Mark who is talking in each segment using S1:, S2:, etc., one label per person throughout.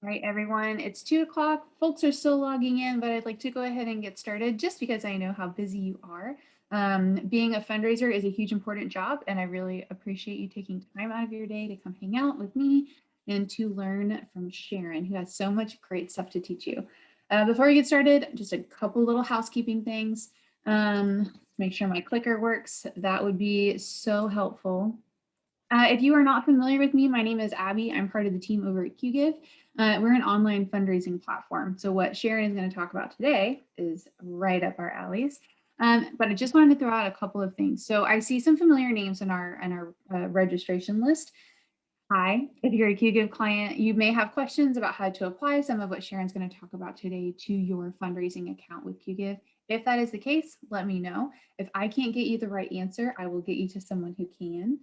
S1: All right, everyone, it's 2 o'clock. Folks are still logging in, but I'd like to go ahead and get started just because I know how busy you are. Being a fundraiser is a huge important job, and I really appreciate you taking time out of your day to come hang out with me and to learn from Sharon, who has so much great stuff to teach you. Before we get started, just a couple little housekeeping things. Make sure my clicker works. That would be so helpful. If you are not familiar with me, my name is Abby. I'm part of the team over at QGive. We're an online fundraising platform. So what Sharon is going to talk about today is right up our alleys. But I just wanted to throw out a couple of things. So I see some familiar names in our registration list. Hi, if you're a QGive client, you may have questions about how to apply some of what Sharon's going to talk about today to your fundraising account with QGive. If that is the case, let me know. If I can't get you the right answer, I will get you to someone who can.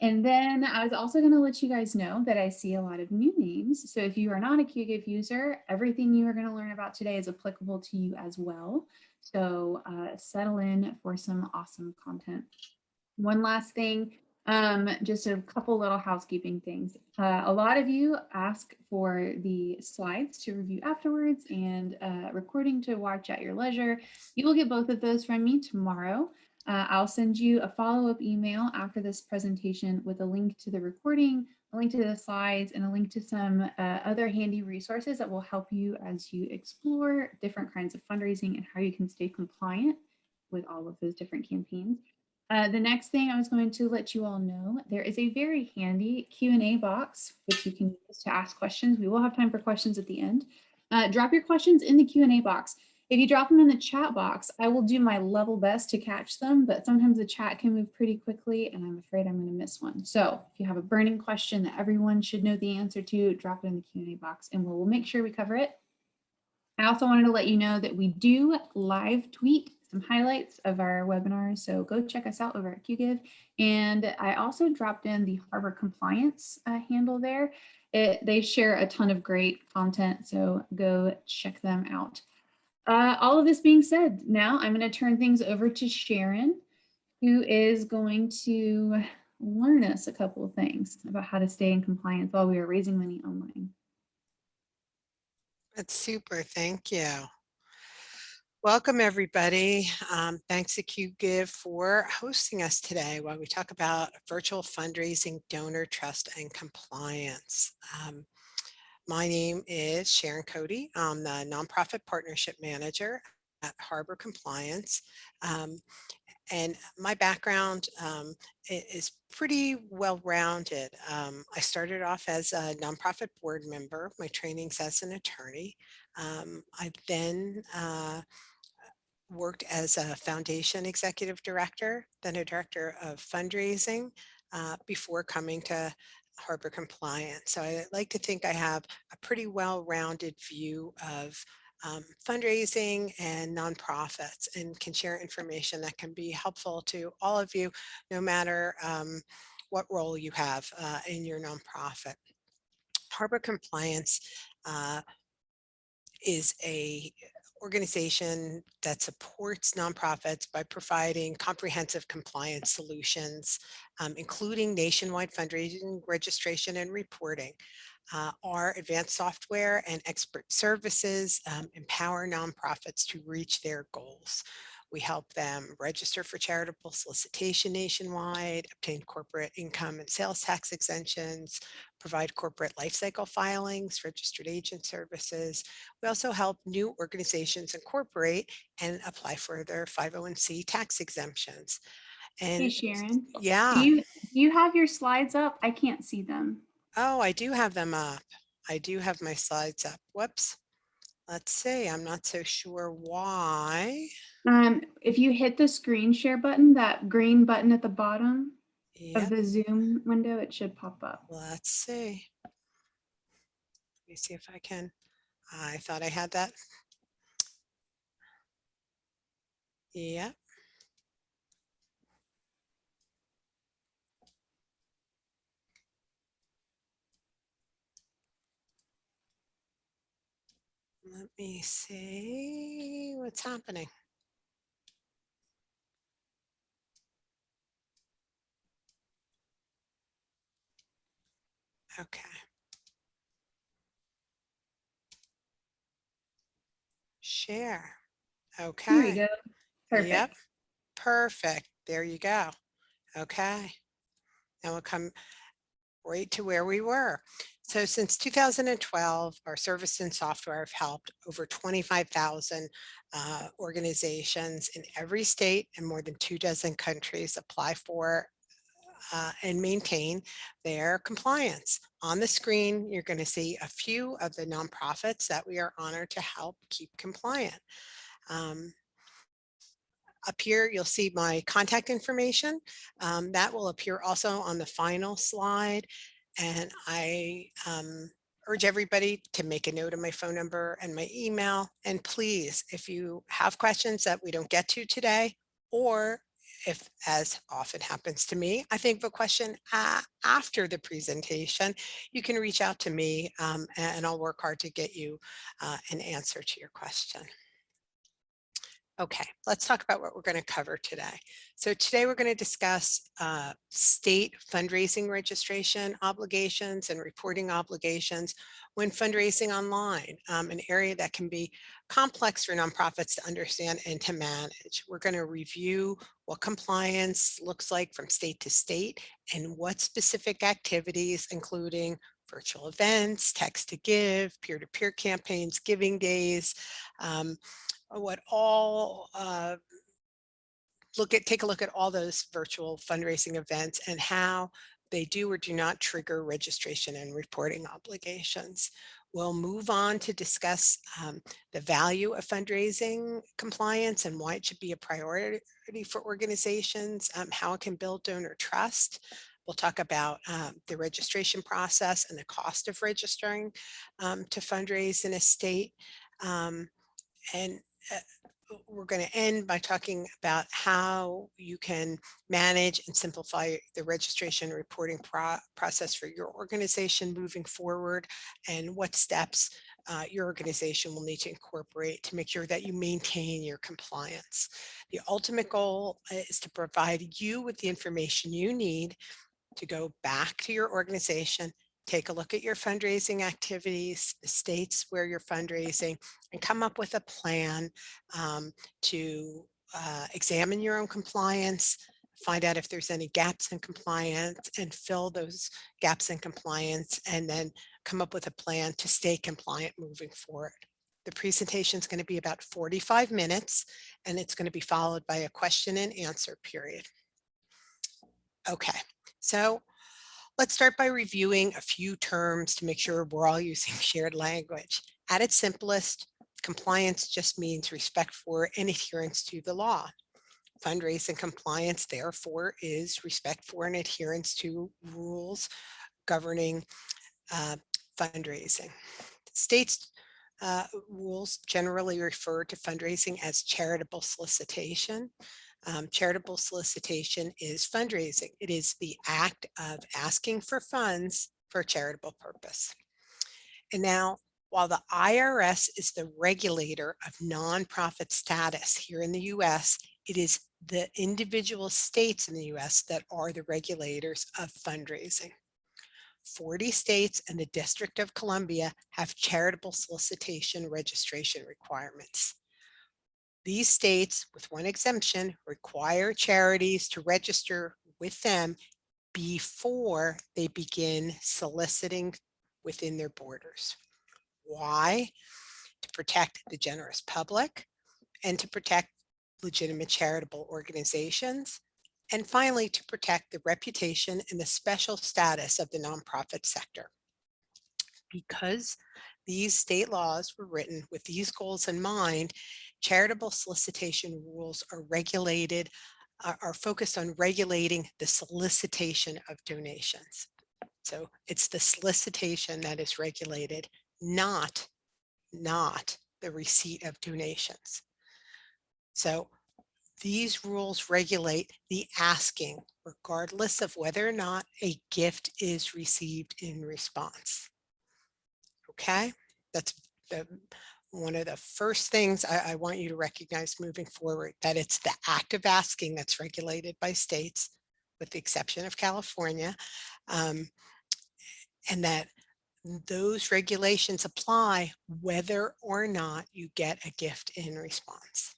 S1: And then I was also going to let you guys know that I see a lot of new names. So if you are not a QGive user, everything you are going to learn about today is applicable to you as well. So settle in for some awesome content. One last thing, just a couple little housekeeping things. A lot of you ask for the slides to review afterwards and recording to watch at your leisure. You will get both of those from me tomorrow. I'll send you a follow-up email after this presentation with a link to the recording, a link to the slides, and a link to some other handy resources that will help you as you explore different kinds of fundraising and how you can stay compliant with all of those different campaigns. The next thing I was going to let you all know, there is a very handy Q&A box, which you can use to ask questions. We will have time for questions at the end. Drop your questions in the Q&A box. If you drop them in the chat box, I will do my level best to catch them, but sometimes the chat can move pretty quickly and I'm afraid I'm going to miss one. So if you have a burning question that everyone should know the answer to, drop it in the Q&A box and we'll make sure we cover it. I also wanted to let you know that we do live tweet some highlights of our webinars, so go check us out over at QGive. And I also dropped in the Harbor Compliance handle there. They share a ton of great content, so go check them out. All of this being said, now I'm going to turn things over to Sharon, who is going to learn us a couple of things about how to stay in compliance while we are raising money online.
S2: That's super. Thank you. Welcome, everybody. Thanks to QGive for hosting us today while we talk about virtual fundraising, donor trust, and compliance. My name is Sharon Cody. I'm the Nonprofit Partnership Manager at Harbor Compliance. And my background is pretty well-rounded. I started off as a nonprofit board member. My training's as an attorney. I then worked as a foundation executive director, then a director of fundraising before coming to Harbor Compliance. So I like to think I have a pretty well-rounded view of fundraising and nonprofits and can share information that can be helpful to all of you, no matter what role you have in your nonprofit. Harbor Compliance is a organization that supports nonprofits by providing comprehensive compliance solutions, including nationwide fundraising, registration, and reporting. Our advanced software and expert services empower nonprofits to reach their goals. We help them register for charitable solicitation nationwide, obtain corporate income and sales tax exemptions, provide corporate lifecycle filings, registered agent services. We also help new organizations incorporate and apply for their 501c tax exemptions.
S1: Hey,
S2: And
S1: Sharon,
S2: yeah,
S1: do you have your slides up? I can't see them.
S2: oh, I do have them up. I do have my slides up. Whoops. Let's see. I'm not so sure why.
S1: If you hit the screen share button, that green button at the bottom of
S2: Yep.
S1: the Zoom window, it should pop up.
S2: Let's see. Let me see if I can. I thought I had that. Yep. Let me see what's happening. Okay. share.
S1: Here we
S2: Okay.
S1: go.
S2: Yep.
S1: Perfect.
S2: Perfect. There you go. Okay. Now we'll come right to where we were. So since 2012, our service and software have helped over 25,000 organizations in every state and more than 24 countries apply for and maintain their compliance. On the screen, you're going to see a few of the nonprofits that we are honored to help keep compliant. Um, Up here, you'll see my contact information. That will appear also on the final slide. And I urge everybody to make a note of my phone number and my email. And please, if you have questions that we don't get to today, or if, as often happens to me, I think of a question after the presentation, you can reach out to me and I'll work hard to get you an answer to your question. Okay, let's talk about what we're going to cover today. So today we're going to discuss state fundraising registration obligations and reporting obligations when fundraising online, an area that can be complex for nonprofits to understand and to manage. We're going to review what compliance looks like from state to state and what specific activities, including virtual events, text to give, peer-to-peer campaigns, giving days, what all take a look at all those virtual fundraising events and how they do or do not trigger registration and reporting obligations. We'll move on to discuss the value of fundraising compliance and why it should be a priority for organizations, how it can build donor trust. We'll talk about the registration process and the cost of registering to fundraise in a state. And uh, we're going to end by talking about how you can manage and simplify the registration and reporting process for your organization moving forward, and what steps your organization will need to incorporate to make sure that you maintain your compliance. The ultimate goal is to provide you with the information you need to go back to your organization, take a look at your fundraising activities, the states where you're fundraising, and come up with a plan to examine your own compliance, find out if there's any gaps in compliance, and fill those gaps in compliance, and then come up with a plan to stay compliant moving forward. The presentation is going to be about 45 minutes, and it's going to be followed by a question and answer period. Okay, so let's start by reviewing a few terms to make sure we're all using shared language. At its simplest, compliance just means respect for and adherence to the law. Fundraising compliance, therefore, is respect for and adherence to rules governing uh, fundraising. States rules generally refer to fundraising as charitable solicitation. Charitable solicitation is fundraising. It is the act of asking for funds for a charitable purpose. And now, while the IRS is the regulator of nonprofit status here in the US, it is the individual states in the US that are the regulators of fundraising. 40 states and the District of Columbia have charitable solicitation registration requirements. These states, with one exemption, require charities to register with them before they begin soliciting within their borders. Why? To protect the generous public and to protect legitimate charitable organizations. And finally, to protect the reputation and the special status of the nonprofit sector. Because these state laws were written with these goals in mind, charitable solicitation rules are focused on regulating the solicitation of donations. So it's the solicitation that is regulated, not the receipt of donations. So these rules regulate the asking, regardless of whether or not a gift is received in response. Okay, that's one of the first things I want you to recognize moving forward, that it's the act of asking that's regulated by states, with the exception of California, and that Those regulations apply whether or not you get a gift in response.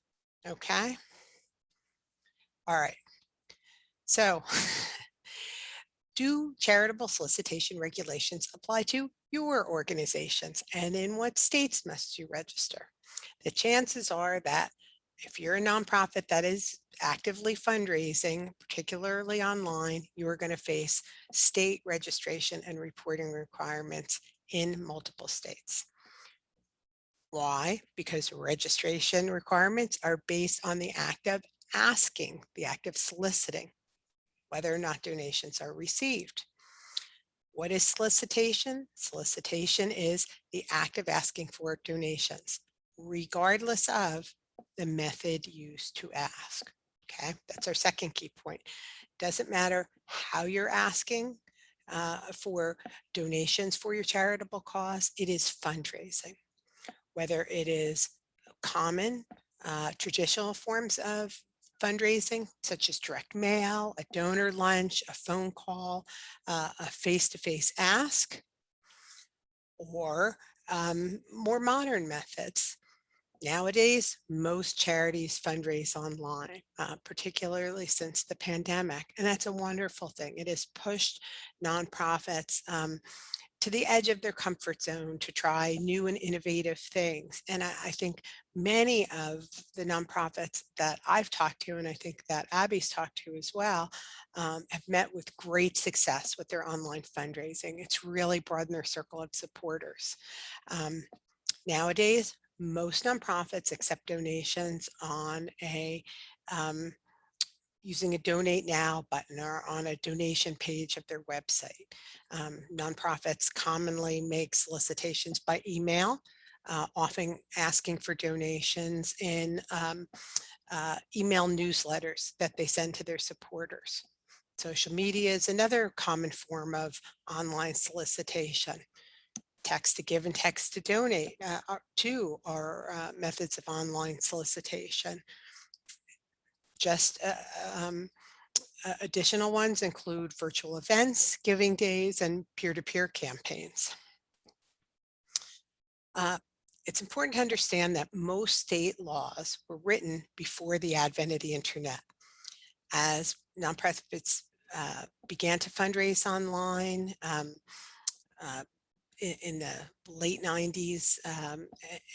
S2: Okay? All right. So, do charitable solicitation regulations apply to your organizations, and in what states must you register? The chances are that if you're a nonprofit that is actively fundraising, particularly online, you are going to face state registration and reporting requirements in multiple states. Why? Because registration requirements are based on the act of asking, the act of soliciting, whether or not donations are received. What is solicitation? Solicitation is the act of asking for donations, regardless of the method used to ask. Okay, that's our second key point. Doesn't matter how you're asking for donations for your charitable cause, it is fundraising. Whether it is common, traditional forms of fundraising, such as direct mail, a donor lunch, a phone call, a face-to-face ask, or more modern methods. Nowadays, most charities fundraise online, particularly since the pandemic, and that's a wonderful thing. It has pushed nonprofits to the edge of their comfort zone to try new and innovative things. And I think many of the nonprofits that I've talked to, and I think that Abby's talked to as well, have met with great success with their online fundraising. It's really broadened their circle of supporters. Um, Nowadays, most nonprofits accept donations on a um, using a donate now button or on a donation page of their website. Nonprofits commonly make solicitations by email, often asking for donations in email newsletters that they send to their supporters. Social media is another common form of online solicitation. Text to give and text to donate are methods of online solicitation. Just additional ones include virtual events, giving days, and peer-to-peer campaigns. Uh, it's important to understand that most state laws were written before the advent of the internet. As nonprofits began to fundraise online uh, in the late 90s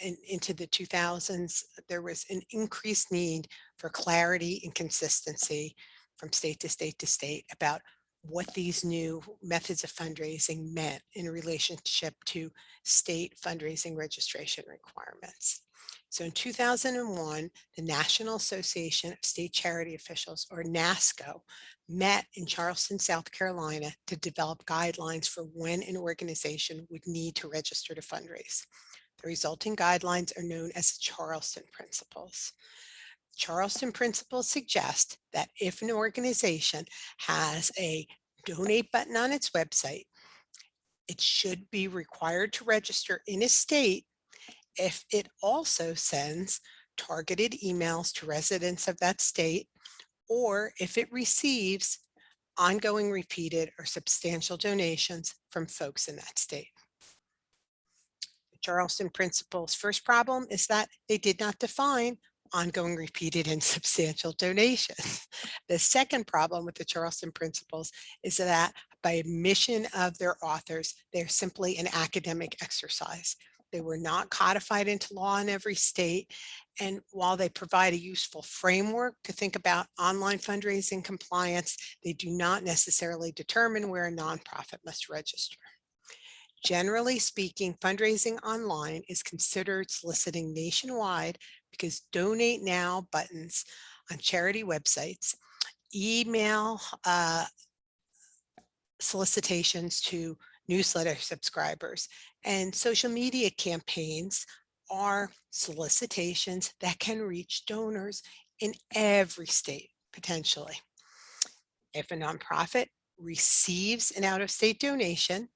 S2: and into the 2000s, there was an increased need for clarity and consistency from state to state to state about what these new methods of fundraising meant in relationship to state fundraising registration requirements. So in 2001, the National Association of State Charity Officials, or NASCO, met in Charleston, South Carolina to develop guidelines for when an organization would need to register to fundraise. The resulting guidelines are known as the Charleston Principles. Charleston Principles suggest that if an organization has a donate button on its website, it should be required to register in a state if it also sends targeted emails to residents of that state, or if it receives ongoing, repeated, or substantial donations from folks in that state. The Charleston Principles' first problem is that they did not define ongoing, repeated, and substantial donations. The second problem with the Charleston Principles is that by admission of their authors, they're simply an academic exercise. They were not codified into law in every state. And while they provide a useful framework to think about online fundraising compliance, they do not necessarily determine where a nonprofit must register. Generally speaking, fundraising online is considered soliciting nationwide because donate now buttons on charity websites, email solicitations to newsletter subscribers, and social media campaigns are solicitations that can reach donors in every state, potentially. If a nonprofit receives an out-of-state donation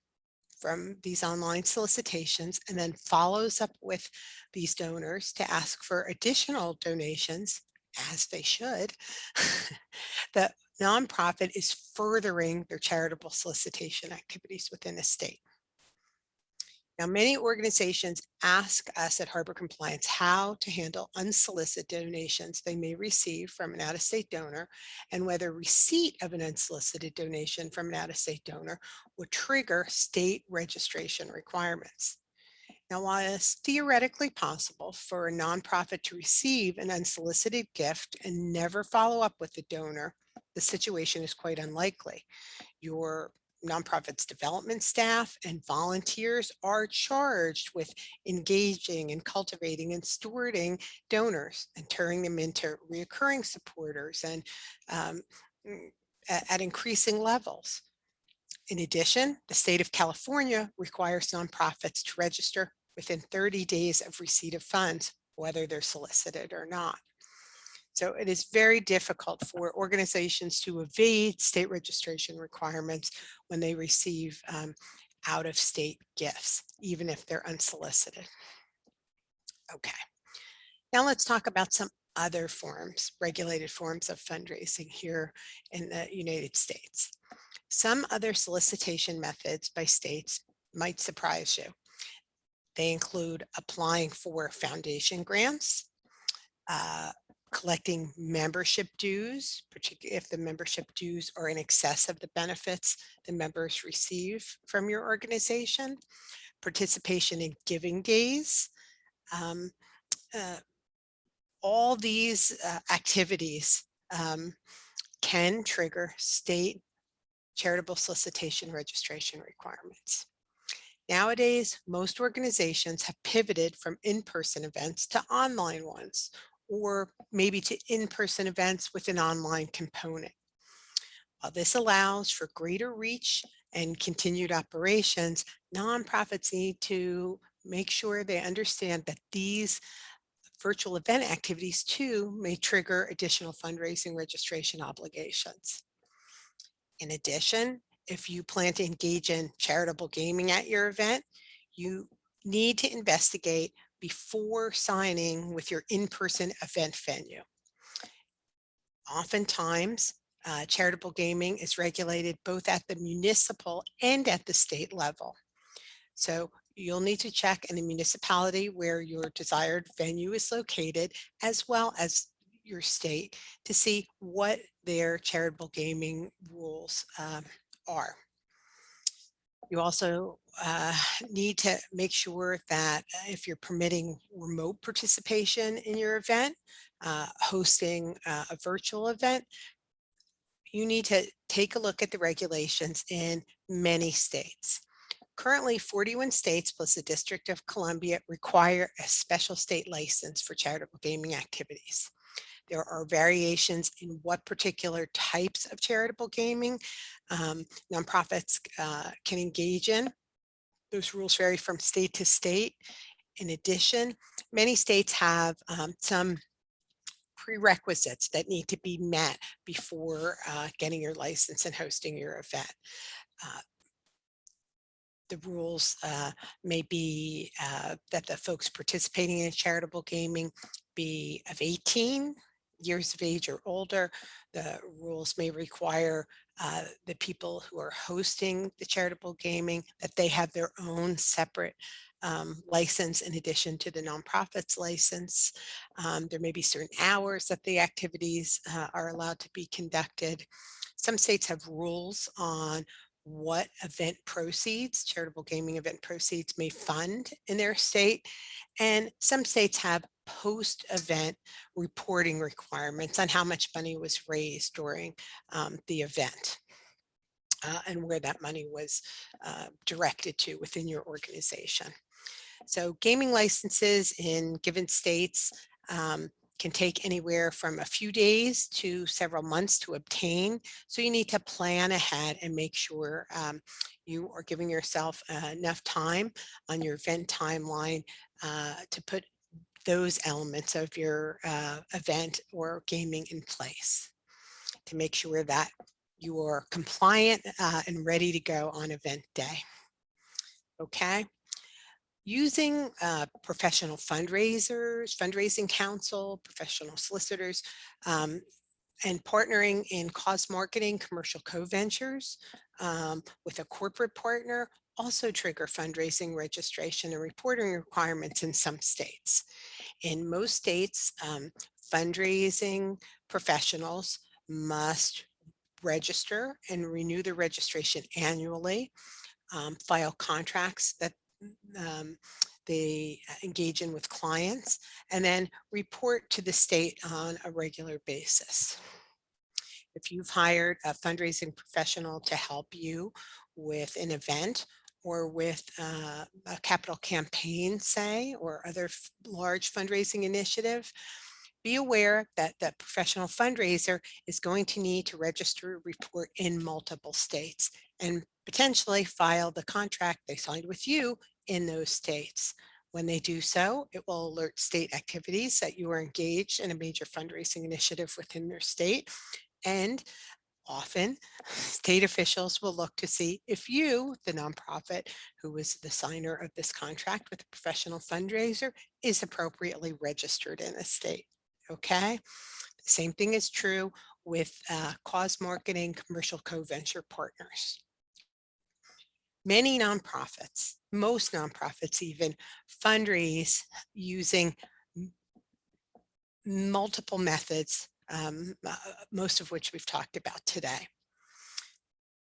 S2: from these online solicitations and then follows up with these donors to ask for additional donations, as they should, the nonprofit is furthering their charitable solicitation activities within a state. Now, many organizations ask us at Harbor Compliance how to handle unsolicited donations they may receive from an out-of-state donor, and whether receipt of an unsolicited donation from an out-of-state donor would trigger state registration requirements. Now, while it's theoretically possible for a nonprofit to receive an unsolicited gift and never follow up with the donor, the situation is quite unlikely. Your nonprofit's development staff and volunteers are charged with engaging and cultivating and stewarding donors and turning them into reoccurring supporters and um, at increasing levels. In addition, the state of California requires nonprofits to register within 30 days of receipt of funds, whether they're solicited or not. So it is very difficult for organizations to evade state registration requirements when they receive out-of-state gifts, even if they're unsolicited. Okay, now let's talk about some other forms, regulated forms of fundraising here in the United States. Some other solicitation methods by states might surprise you. They include applying for foundation grants, uh, collecting membership dues, particularly if the membership dues are in excess of the benefits the members receive from your organization, participation in giving days. Um, uh, all these activities can trigger state charitable solicitation registration requirements. Nowadays, most organizations have pivoted from in-person events to online ones, or maybe to in-person events with an online component. While this allows for greater reach and continued operations, nonprofits need to make sure they understand that these virtual event activities too may trigger additional fundraising registration obligations. In addition, if you plan to engage in charitable gaming at your event, you need to investigate before signing with your in-person event venue. Oftentimes, charitable gaming is regulated both at the municipal and at the state level. So you'll need to check in the municipality where your desired venue is located, as well as your state, to see what their charitable gaming rules are. You also need to make sure that if you're permitting remote participation in your event, hosting a virtual event, you need to take a look at the regulations in many states. Currently, 41 states plus the District of Columbia require a special state license for charitable gaming activities. There are variations in what particular types of charitable gaming nonprofits can engage in. Those rules vary from state to state. In addition, many states have some prerequisites that need to be met before getting your license and hosting your event. Uh, the rules may be that the folks participating in charitable gaming be of 18 years of age or older. The rules may require the people who are hosting the charitable gaming that they have their own separate license in addition to the nonprofit's license. There may be certain hours that the activities are allowed to be conducted. Some states have rules on what event proceeds, charitable gaming event proceeds may fund in their state. And some states have post-event reporting requirements on how much money was raised during the event and where that money was directed to within your organization. So gaming licenses in given states can take anywhere from a few days to several months to obtain. So you need to plan ahead and make sure you are giving yourself enough time on your event timeline to put those elements of your event or gaming in place to make sure that you are compliant and ready to go on event day. Okay. Using professional fundraisers, fundraising counsel, professional solicitors, And partnering in cause marketing, commercial co-ventures with a corporate partner also trigger fundraising registration and reporting requirements in some states. In most states, fundraising professionals must register and renew their registration annually, file contracts that um, they engage in with clients, and then report to the state on a regular basis. If you've hired a fundraising professional to help you with an event or with a capital campaign, say, or other large fundraising initiative, be aware that that professional fundraiser is going to need to register a report in multiple states and potentially file the contract they signed with you in those states. When they do so, it will alert state activities that you are engaged in a major fundraising initiative within their state. And often, state officials will look to see if you, the nonprofit who was the signer of this contract with a professional fundraiser, is appropriately registered in a state. Okay? The same thing is true with cause marketing commercial co-venture partners. Many nonprofits, most nonprofits even, fundraise using multiple methods, most of which we've talked about today.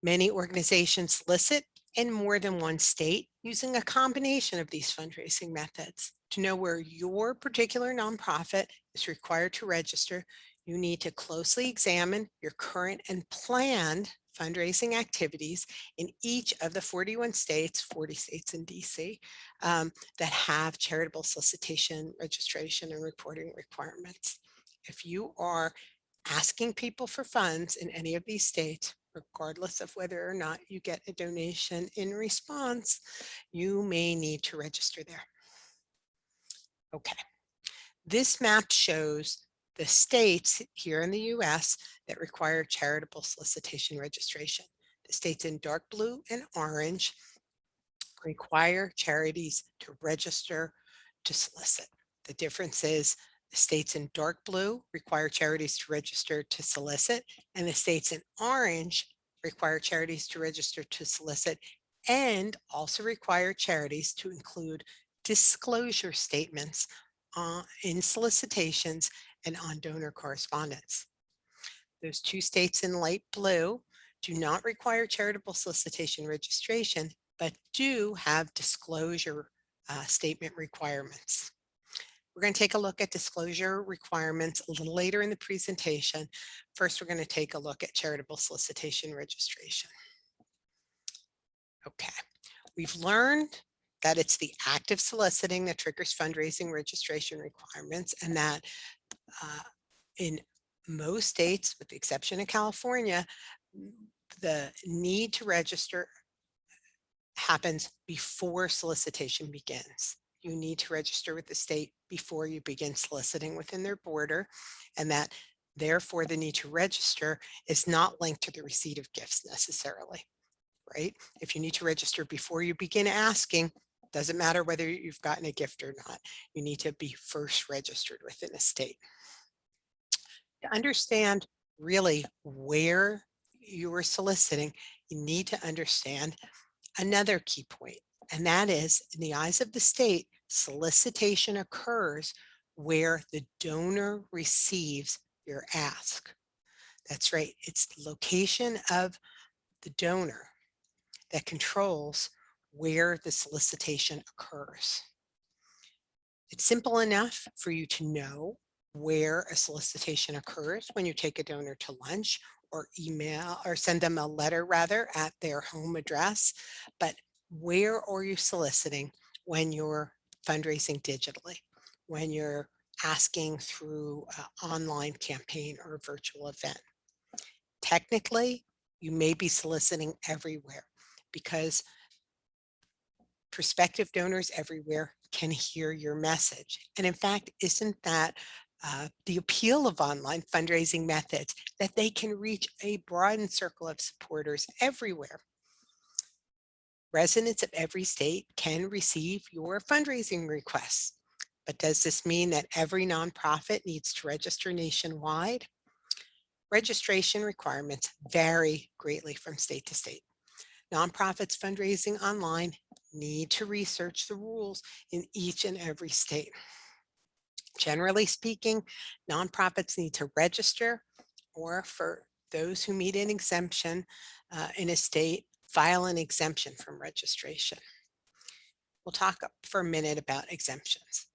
S2: Many organizations solicit in more than one state using a combination of these fundraising methods. To know where your particular nonprofit is required to register, you need to closely examine your current and planned fundraising activities in each of the 41 states, 40 states in DC, that have charitable solicitation, registration, and reporting requirements. If you are asking people for funds in any of these states, regardless of whether or not you get a donation in response, you may need to register there. Okay, this map shows the states here in the US that require charitable solicitation registration. The states in dark blue and orange require charities to register to solicit. The difference is the states in dark blue require charities to register to solicit, and the states in orange require charities to register to solicit and also require charities to include disclosure statements in solicitations and on donor correspondence. Those two states in light blue do not require charitable solicitation registration, but do have disclosure statement requirements. We're going to take a look at disclosure requirements a little later in the presentation. First, we're going to take a look at charitable solicitation registration. Okay, we've learned that it's the act of soliciting that triggers fundraising registration requirements, and that in most states, with the exception of California, the need to register happens before solicitation begins. You need to register with the state before you begin soliciting within their border, and that therefore the need to register is not linked to the receipt of gifts necessarily, right? If you need to register before you begin asking, doesn't matter whether you've gotten a gift or not, you need to be first registered within a state. To understand really where you are soliciting, you need to understand another key point, and that is, in the eyes of the state, solicitation occurs where the donor receives your ask. That's right, it's the location of the donor that controls where the solicitation occurs. It's simple enough for you to know where a solicitation occurs when you take a donor to lunch or email or send them a letter rather at their home address, but where are you soliciting when you're fundraising digitally, when you're asking through an online campaign or a virtual event? Technically, you may be soliciting everywhere because prospective donors everywhere can hear your message. And in fact, isn't that the appeal of online fundraising methods, that they can reach a broadened circle of supporters everywhere? Residents of every state can receive your fundraising requests. But does this mean that every nonprofit needs to register nationwide? Registration requirements vary greatly from state to state. Nonprofits fundraising online need to research the rules in each and every state. Generally speaking, nonprofits need to register, or for those who meet an exemption in a state, file an exemption from registration. We'll talk for a minute about exemptions.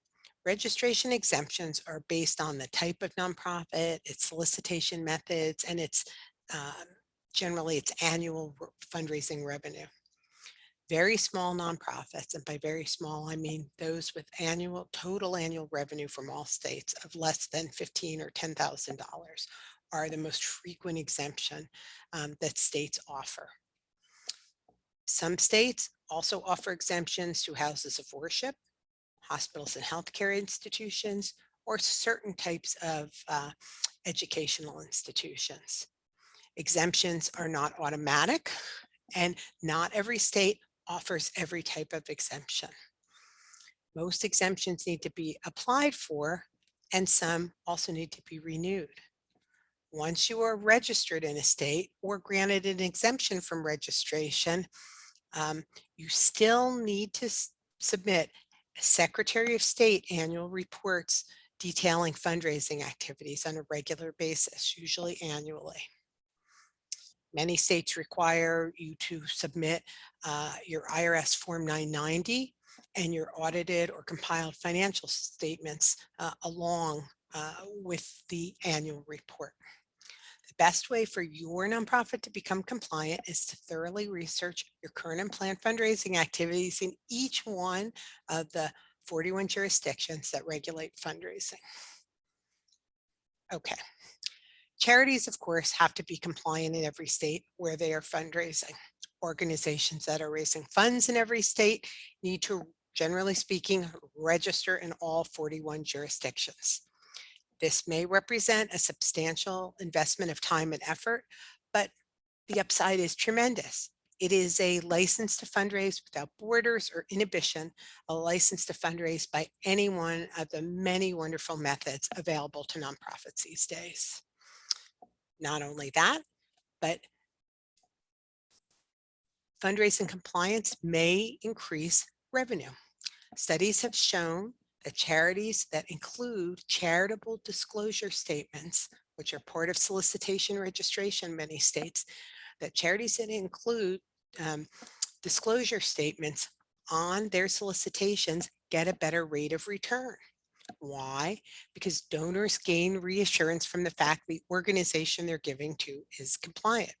S2: Registration exemptions are based on the type of nonprofit, its solicitation methods, and its um, generally its annual fundraising revenue. Very small nonprofits, and by very small, I mean those with total annual revenue from all states of less than $15,000 or $10,000, are the most frequent exemption that states offer. Some states also offer exemptions to houses of worship, hospitals and healthcare institutions, or certain types of educational institutions. Exemptions are not automatic, and not every state offers every type of exemption. Most exemptions need to be applied for, and some also need to be renewed. Once you are registered in a state or granted an exemption from registration, you still need to submit Secretary of State annual reports detailing fundraising activities on a regular basis, usually annually. Many states require you to submit your IRS Form 990 and your audited or compiled financial statements along with the annual report. The best way for your nonprofit to become compliant is to thoroughly research your current and planned fundraising activities in each one of the 41 jurisdictions that regulate fundraising. Okay. Charities, of course, have to be compliant in every state where they are fundraising. Organizations that are raising funds in every state need to, generally speaking, register in all 41 jurisdictions. This may represent a substantial investment of time and effort, but the upside is tremendous. It is a license to fundraise without borders or inhibition, a license to fundraise by any one of the many wonderful methods available to nonprofits these days. Not only that, but fundraising compliance may increase revenue. Studies have shown that charities that include charitable disclosure statements, which are part of solicitation registration in many states, that charities that include disclosure statements on their solicitations get a better rate of return. Why? Because donors gain reassurance from the fact the organization they're giving to is compliant.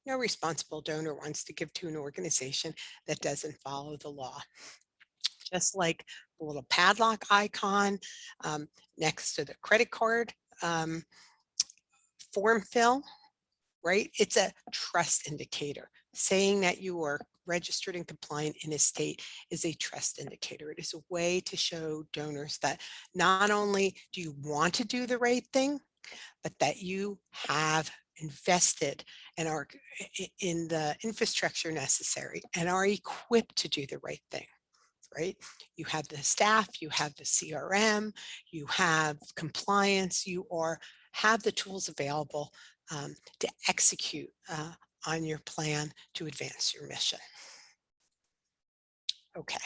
S2: No responsible donor wants to give to an organization that doesn't follow the law. Just like the little padlock icon next to the credit card form fill, right? It's a trust indicator. Saying that you are registered and compliant in a state is a trust indicator. It is a way to show donors that not only do you want to do the right thing, but that you have invested and are in the infrastructure necessary and are equipped to do the right thing. Right? You have the staff, you have the CRM, you have compliance, have the tools available to execute on your plan to advance your mission. Okay.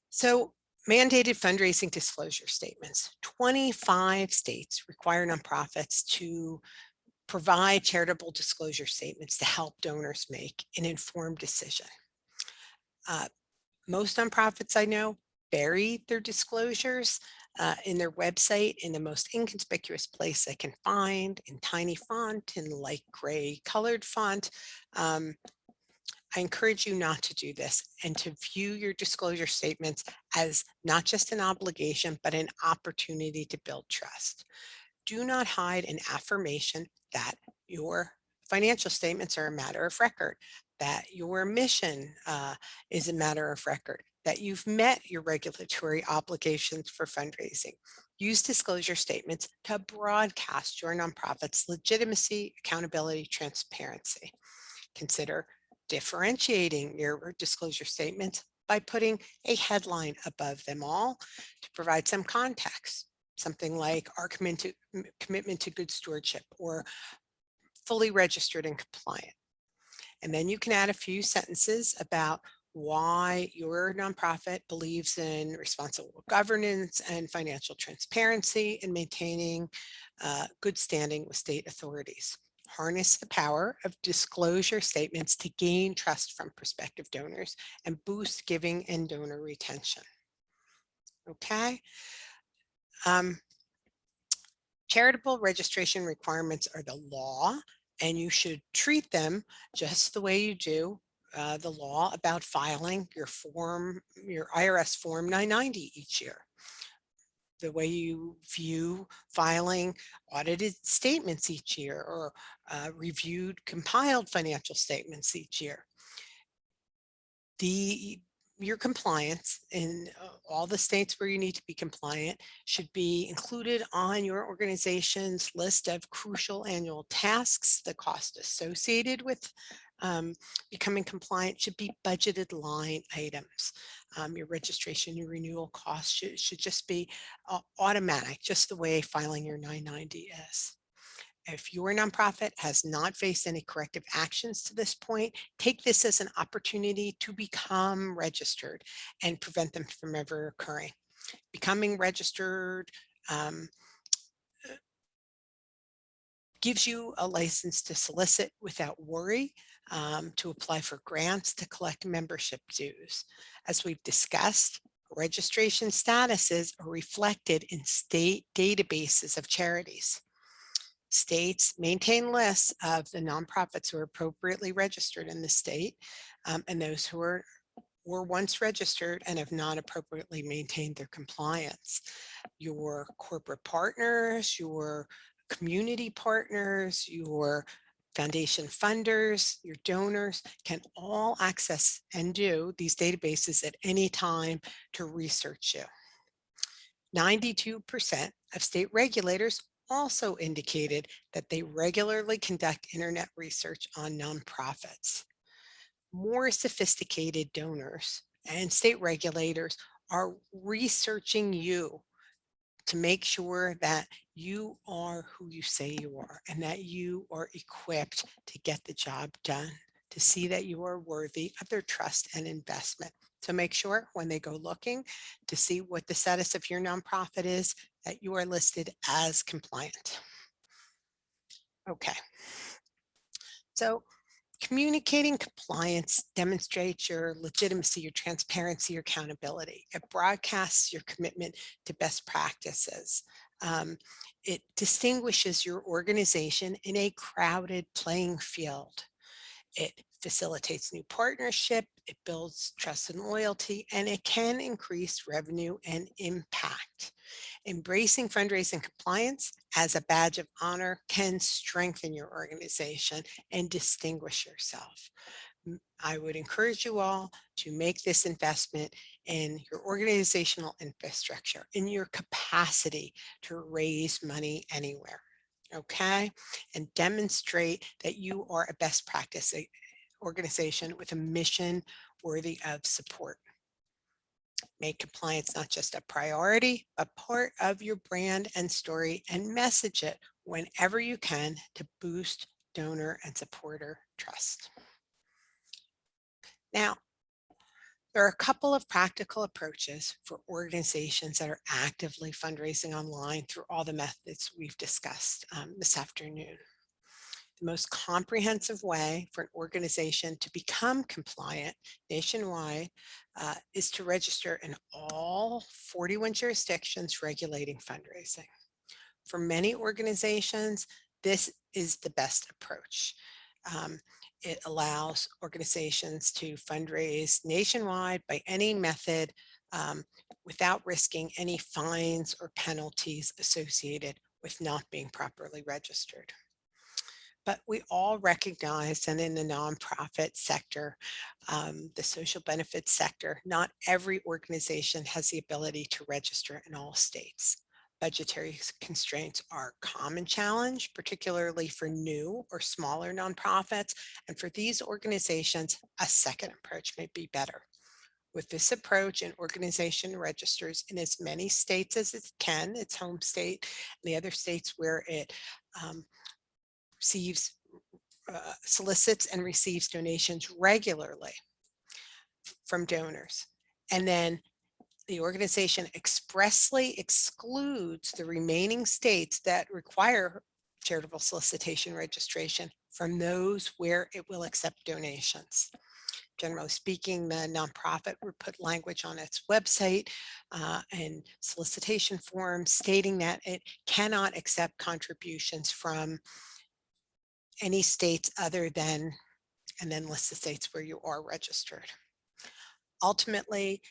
S2: So mandated fundraising disclosure statements. 25 states require nonprofits to provide charitable disclosure statements to help donors make an informed decision. Most nonprofits I know bury their disclosures in their website in the most inconspicuous place they can find, in tiny font, in light gray colored font. I encourage you not to do this and to view your disclosure statements as not just an obligation, but an opportunity to build trust. Do not hide an affirmation that your financial statements are a matter of record, that your mission is a matter of record, that you've met your regulatory obligations for fundraising. Use disclosure statements to broadcast your nonprofit's legitimacy, accountability, transparency. Consider differentiating your disclosure statements by putting a headline above them all to provide some context. something like our commitment to good stewardship or fully registered and compliant. And then you can add a few sentences about why your nonprofit believes in responsible governance and financial transparency and maintaining good standing with state authorities. Harness the power of disclosure statements to gain trust from prospective donors and boost giving and donor retention. Okay. Charitable registration requirements are the law, and you should treat them just the way you do the law about filing your IRS Form 990 each year. The way you view filing audited statements each year or reviewed compiled financial statements each year. Your compliance in all the states where you need to be compliant should be included on your organization's list of crucial annual tasks. The cost associated with becoming compliant should be budgeted line items. Your registration, your renewal costs should just be automatic, just the way filing your 990 is. If your nonprofit has not faced any corrective actions to this point, take this as an opportunity to become registered and prevent them from ever occurring. Becoming registered gives you a license to solicit without worry, to apply for grants, to collect membership dues. As we've discussed, registration statuses are reflected in state databases of charities. States maintain lists of the nonprofits who are appropriately registered in the state, and those who were once registered and have not appropriately maintained their compliance. Your corporate partners, your community partners, your foundation funders, your donors can all access and do these databases at any time to research you. 92% of state regulators also indicated that they regularly conduct internet research on nonprofits. More sophisticated donors and state regulators are researching you to make sure that you are who you say you are and that you are equipped to get the job done, to see that you are worthy of their trust and investment. So make sure when they go looking to see what the status of your nonprofit is, that you are listed as compliant. Okay. So communicating compliance demonstrates your legitimacy, your transparency, your accountability. It broadcasts your commitment to best practices. It distinguishes your organization in a crowded playing field. It facilitates new partnership, it builds trust and loyalty, and it can increase revenue and impact. Embracing fundraising compliance as a badge of honor can strengthen your organization and distinguish yourself. I would encourage you all to make this investment in your organizational infrastructure, in your capacity to raise money anywhere. Okay, and demonstrate that you are a best practice organization with a mission worthy of support. Make compliance not just a priority, but part of your brand and story, and message it whenever you can to boost donor and supporter trust. Now, there are a couple of practical approaches for organizations that are actively fundraising online through all the methods we've discussed this afternoon. The most comprehensive way for an organization to become compliant nationwide is to register in all 41 jurisdictions regulating fundraising. For many organizations, this is the best approach. It allows organizations to fundraise nationwide by any method without risking any fines or penalties associated with not being properly registered. But we all recognize that in the nonprofit sector, the social benefits sector, not every organization has the ability to register in all states. Budgetary constraints are a common challenge, particularly for new or smaller nonprofits. And for these organizations, a second approach may be better. With this approach, an organization registers in as many states as it can, its home state, and the other states where it um, receives, solicits and receives donations regularly from donors. And then the organization expressly excludes the remaining states that require charitable solicitation registration from those where it will accept donations. Generally speaking, the nonprofit would put language on its website and solicitation forms stating that it cannot accept contributions from any states other than, and then list the states where you are registered. Ultimately,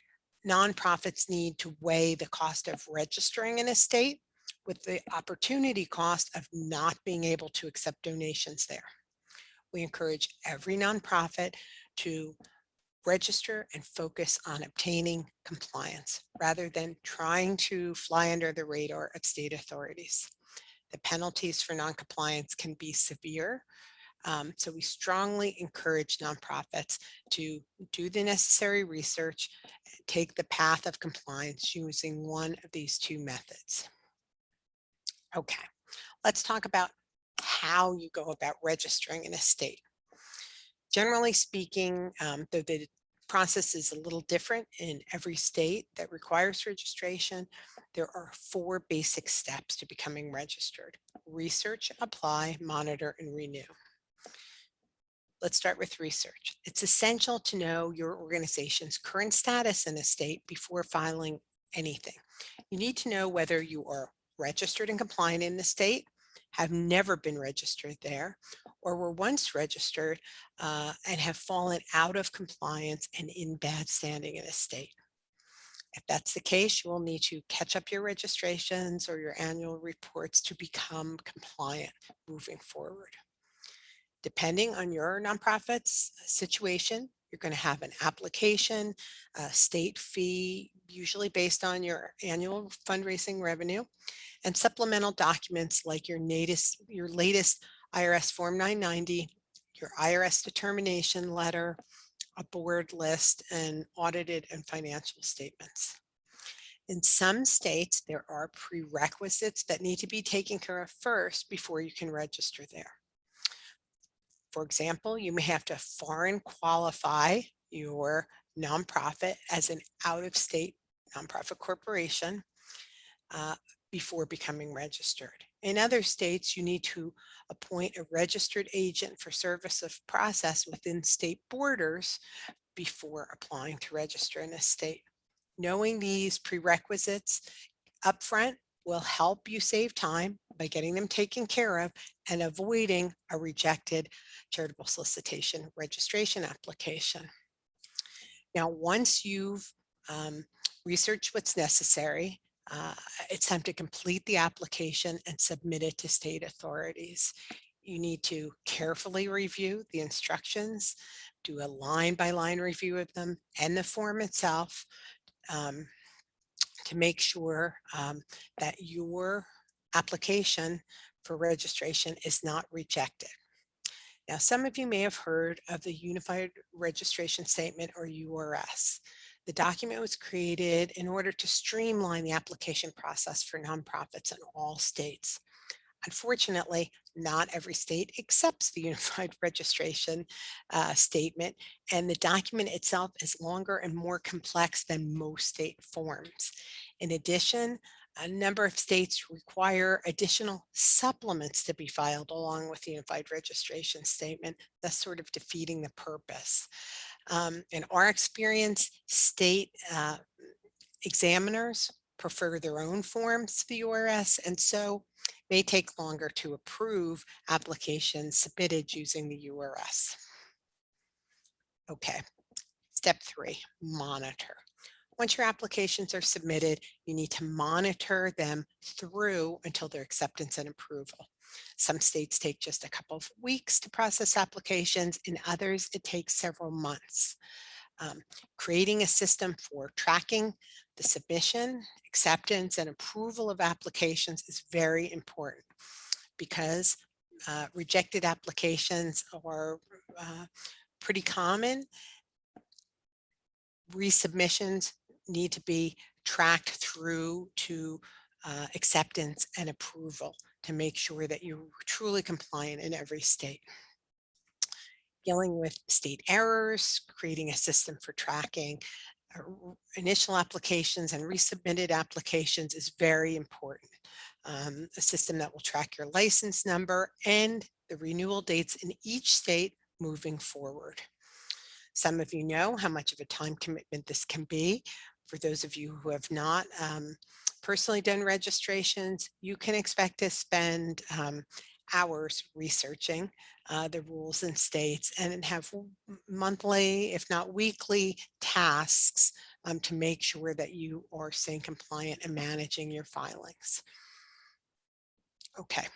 S2: nonprofits need to weigh the cost of registering in a state with the opportunity cost of not being able to accept donations there. We encourage every nonprofit to register and focus on obtaining compliance rather than trying to fly under the radar of state authorities. The penalties for noncompliance can be severe, so we strongly encourage nonprofits to do the necessary research, take the path of compliance using one of these two methods. Okay, let's talk about how you go about registering in a state. Generally speaking, though the process is a little different in every state that requires registration, there are 4 basic steps to becoming registered: research, apply, monitor, and renew. Let's start with research. It's essential to know your organization's current status in a state before filing anything. You need to know whether you are registered and compliant in the state, have never been registered there, or were once registered and have fallen out of compliance and in bad standing in a state. If that's the case, you will need to catch up your registrations or your annual reports to become compliant moving forward. Depending on your nonprofit's situation, you're going to have an application, a state fee, usually based on your annual fundraising revenue, and supplemental documents like your latest IRS Form 990, your IRS determination letter, a board list, and audited and financial statements. In some states, there are prerequisites that need to be taken care of first before you can register there. For example, you may have to foreign qualify your nonprofit as an out-of-state nonprofit corporation uh, before becoming registered. In other states, you need to appoint a registered agent for service of process within state borders before applying to register in a state. Knowing these prerequisites upfront will help you save time by getting them taken care of and avoiding a rejected charitable solicitation registration application. Now, once you've researched what's necessary, it's time to complete the application and submit it to state authorities. You need to carefully review the instructions, do a line-by-line review of them and the form itself, to make sure that your application for registration is not rejected. Now, some of you may have heard of the Unified Registration Statement, or URS. The document was created in order to streamline the application process for nonprofits in all states. Unfortunately, not every state accepts the Unified Registration Statement, and the document itself is longer and more complex than most state forms. In addition, a number of states require additional supplements to be filed along with the Unified Registration Statement, thus sort of defeating the purpose. In our experience, state examiners prefer their own forms to the URS, and so may take longer to approve applications submitted using the URS. Okay, step 3, monitor. Once your applications are submitted, you need to monitor them through until their acceptance and approval. Some states take just a couple of weeks to process applications. In others, it takes several months. Creating a system for tracking the submission, acceptance, and approval of applications is very important because rejected applications are pretty common. Resubmissions need to be tracked through to acceptance and approval to make sure that you're truly compliant in every state. Dealing with state errors, creating a system for tracking initial applications and resubmitted applications is very important. A system that will track your license number and the renewal dates in each state moving forward. Some of you know how much of a time commitment this can be. For those of you who have not personally done registrations, you can expect to spend hours researching the rules in states and have monthly, if not weekly, tasks to make sure that you are staying compliant and managing your filings. Okay.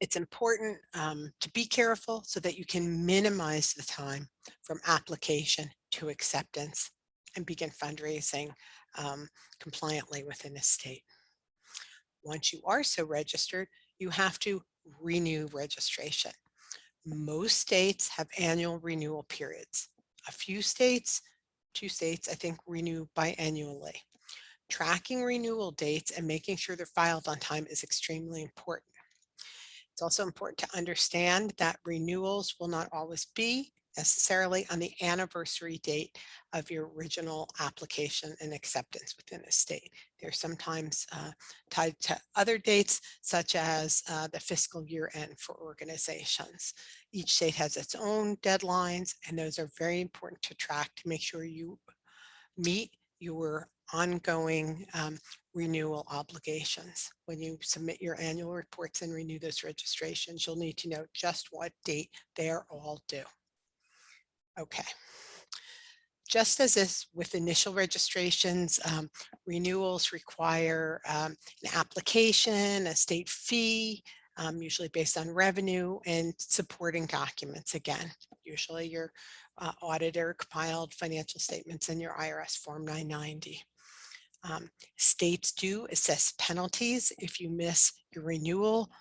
S2: It's important to be careful so that you can minimize the time from application to acceptance and begin fundraising compliantly within a state. Once you are so registered, you have to renew registration. Most states have annual renewal periods. A few states, 2 states, I think, renew biannually. Tracking renewal dates and making sure they're filed on time is extremely important. It's also important to understand that renewals will not always be necessarily on the anniversary date of your original application and acceptance within a state. They're sometimes tied to other dates, such as the fiscal year end for organizations. Each state has its own deadlines, and those are very important to track to make sure you meet your ongoing renewal obligations. When you submit your annual reports and renew those registrations, you'll need to know just what date they're all due. Okay. Just as is with initial registrations, renewals require an application, a state fee, usually based on revenue, and supporting documents again, usually your auditor compiled financial statements and your IRS Form 990. States do assess penalties if you miss your renewal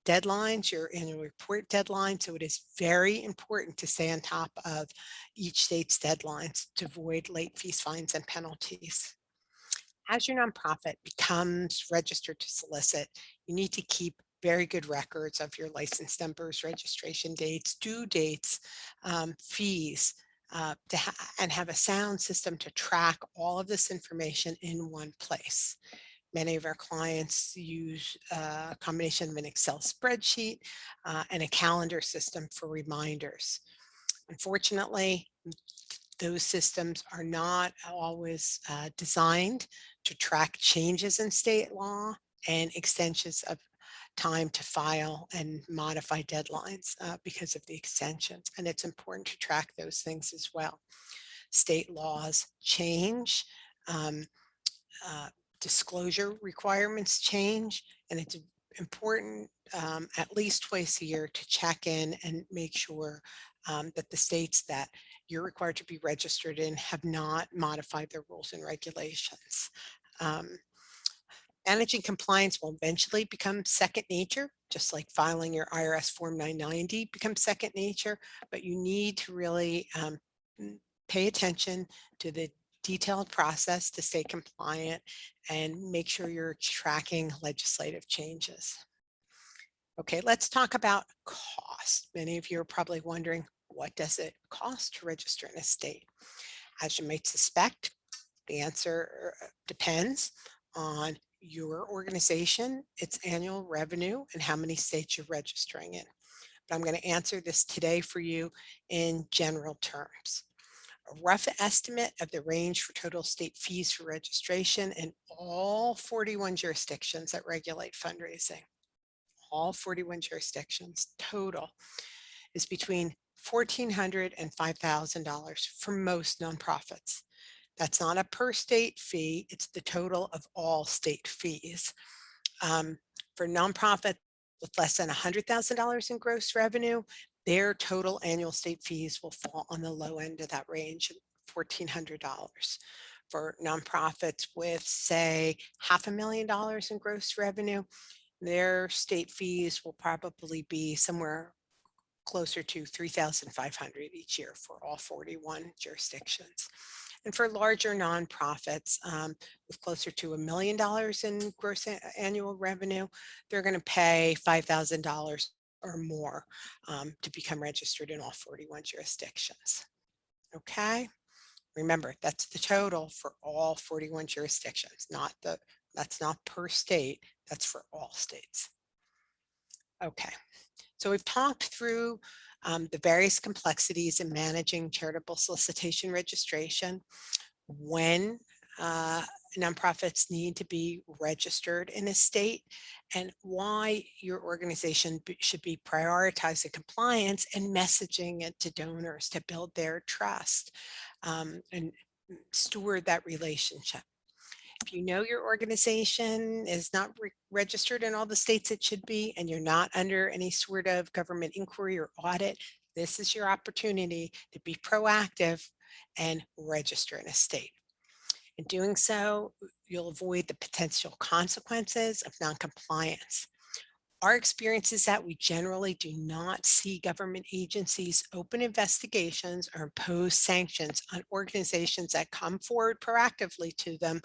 S2: deadlines, your annual report deadline. So it is very important to stay on top of each state's deadlines to avoid late fees, fines, and penalties. As your nonprofit becomes registered to solicit, you need to keep very good records of your license numbers, registration dates, due dates, fees, and have a sound system to track all of this information in one place. Many of our clients use a combination of an Excel spreadsheet and a calendar system for reminders. Unfortunately, those systems are not always designed to track changes in state law and extensions of time to file and modify deadlines because of the extensions. And it's important to track those things as well. State laws change, uh, disclosure requirements change, and it's important at least twice a year to check in and make sure that the states that you're required to be registered in have not modified their rules and regulations. Um, Managing compliance will eventually become second nature, just like filing your IRS Form 990 becomes second nature, but you need to really pay attention to the detailed process to stay compliant and make sure you're tracking legislative changes. Okay, let's talk about cost. Many of you are probably wondering, what does it cost to register in a state? As you might suspect, the answer depends on your organization, its annual revenue, and how many states you're registering in. But I'm going to answer this today for you in general terms. A rough estimate of the range for total state fees for registration in all 41 jurisdictions that regulate fundraising, all 41 jurisdictions total, is between $1,400 and $5,000 for most nonprofits. That's not a per state fee, it's the total of all state fees. For nonprofits with less than $100,000 in gross revenue, their total annual state fees will fall on the low end of that range, $1,400. For nonprofits with, say, $500,000 in gross revenue, their state fees will probably be somewhere closer to 3,500 each year for all 41 jurisdictions. And for larger nonprofits with closer to $1 million in gross annual revenue, they're going to pay $5,000 or more to become registered in all 41 jurisdictions. Okay. Remember, that's the total for all 41 jurisdictions, that's not per state, that's for all states. Okay, so we've talked through the various complexities in managing charitable solicitation registration, when nonprofits need to be registered in a state, and why your organization should be prioritizing compliance and messaging it to donors to build their trust and steward that relationship. If you know your organization is not registered in all the states it should be, and you're not under any sort of government inquiry or audit, this is your opportunity to be proactive and register in a state. In doing so, you'll avoid the potential consequences of noncompliance. Our experience is that we generally do not see government agencies open investigations or impose sanctions on organizations that come forward proactively to them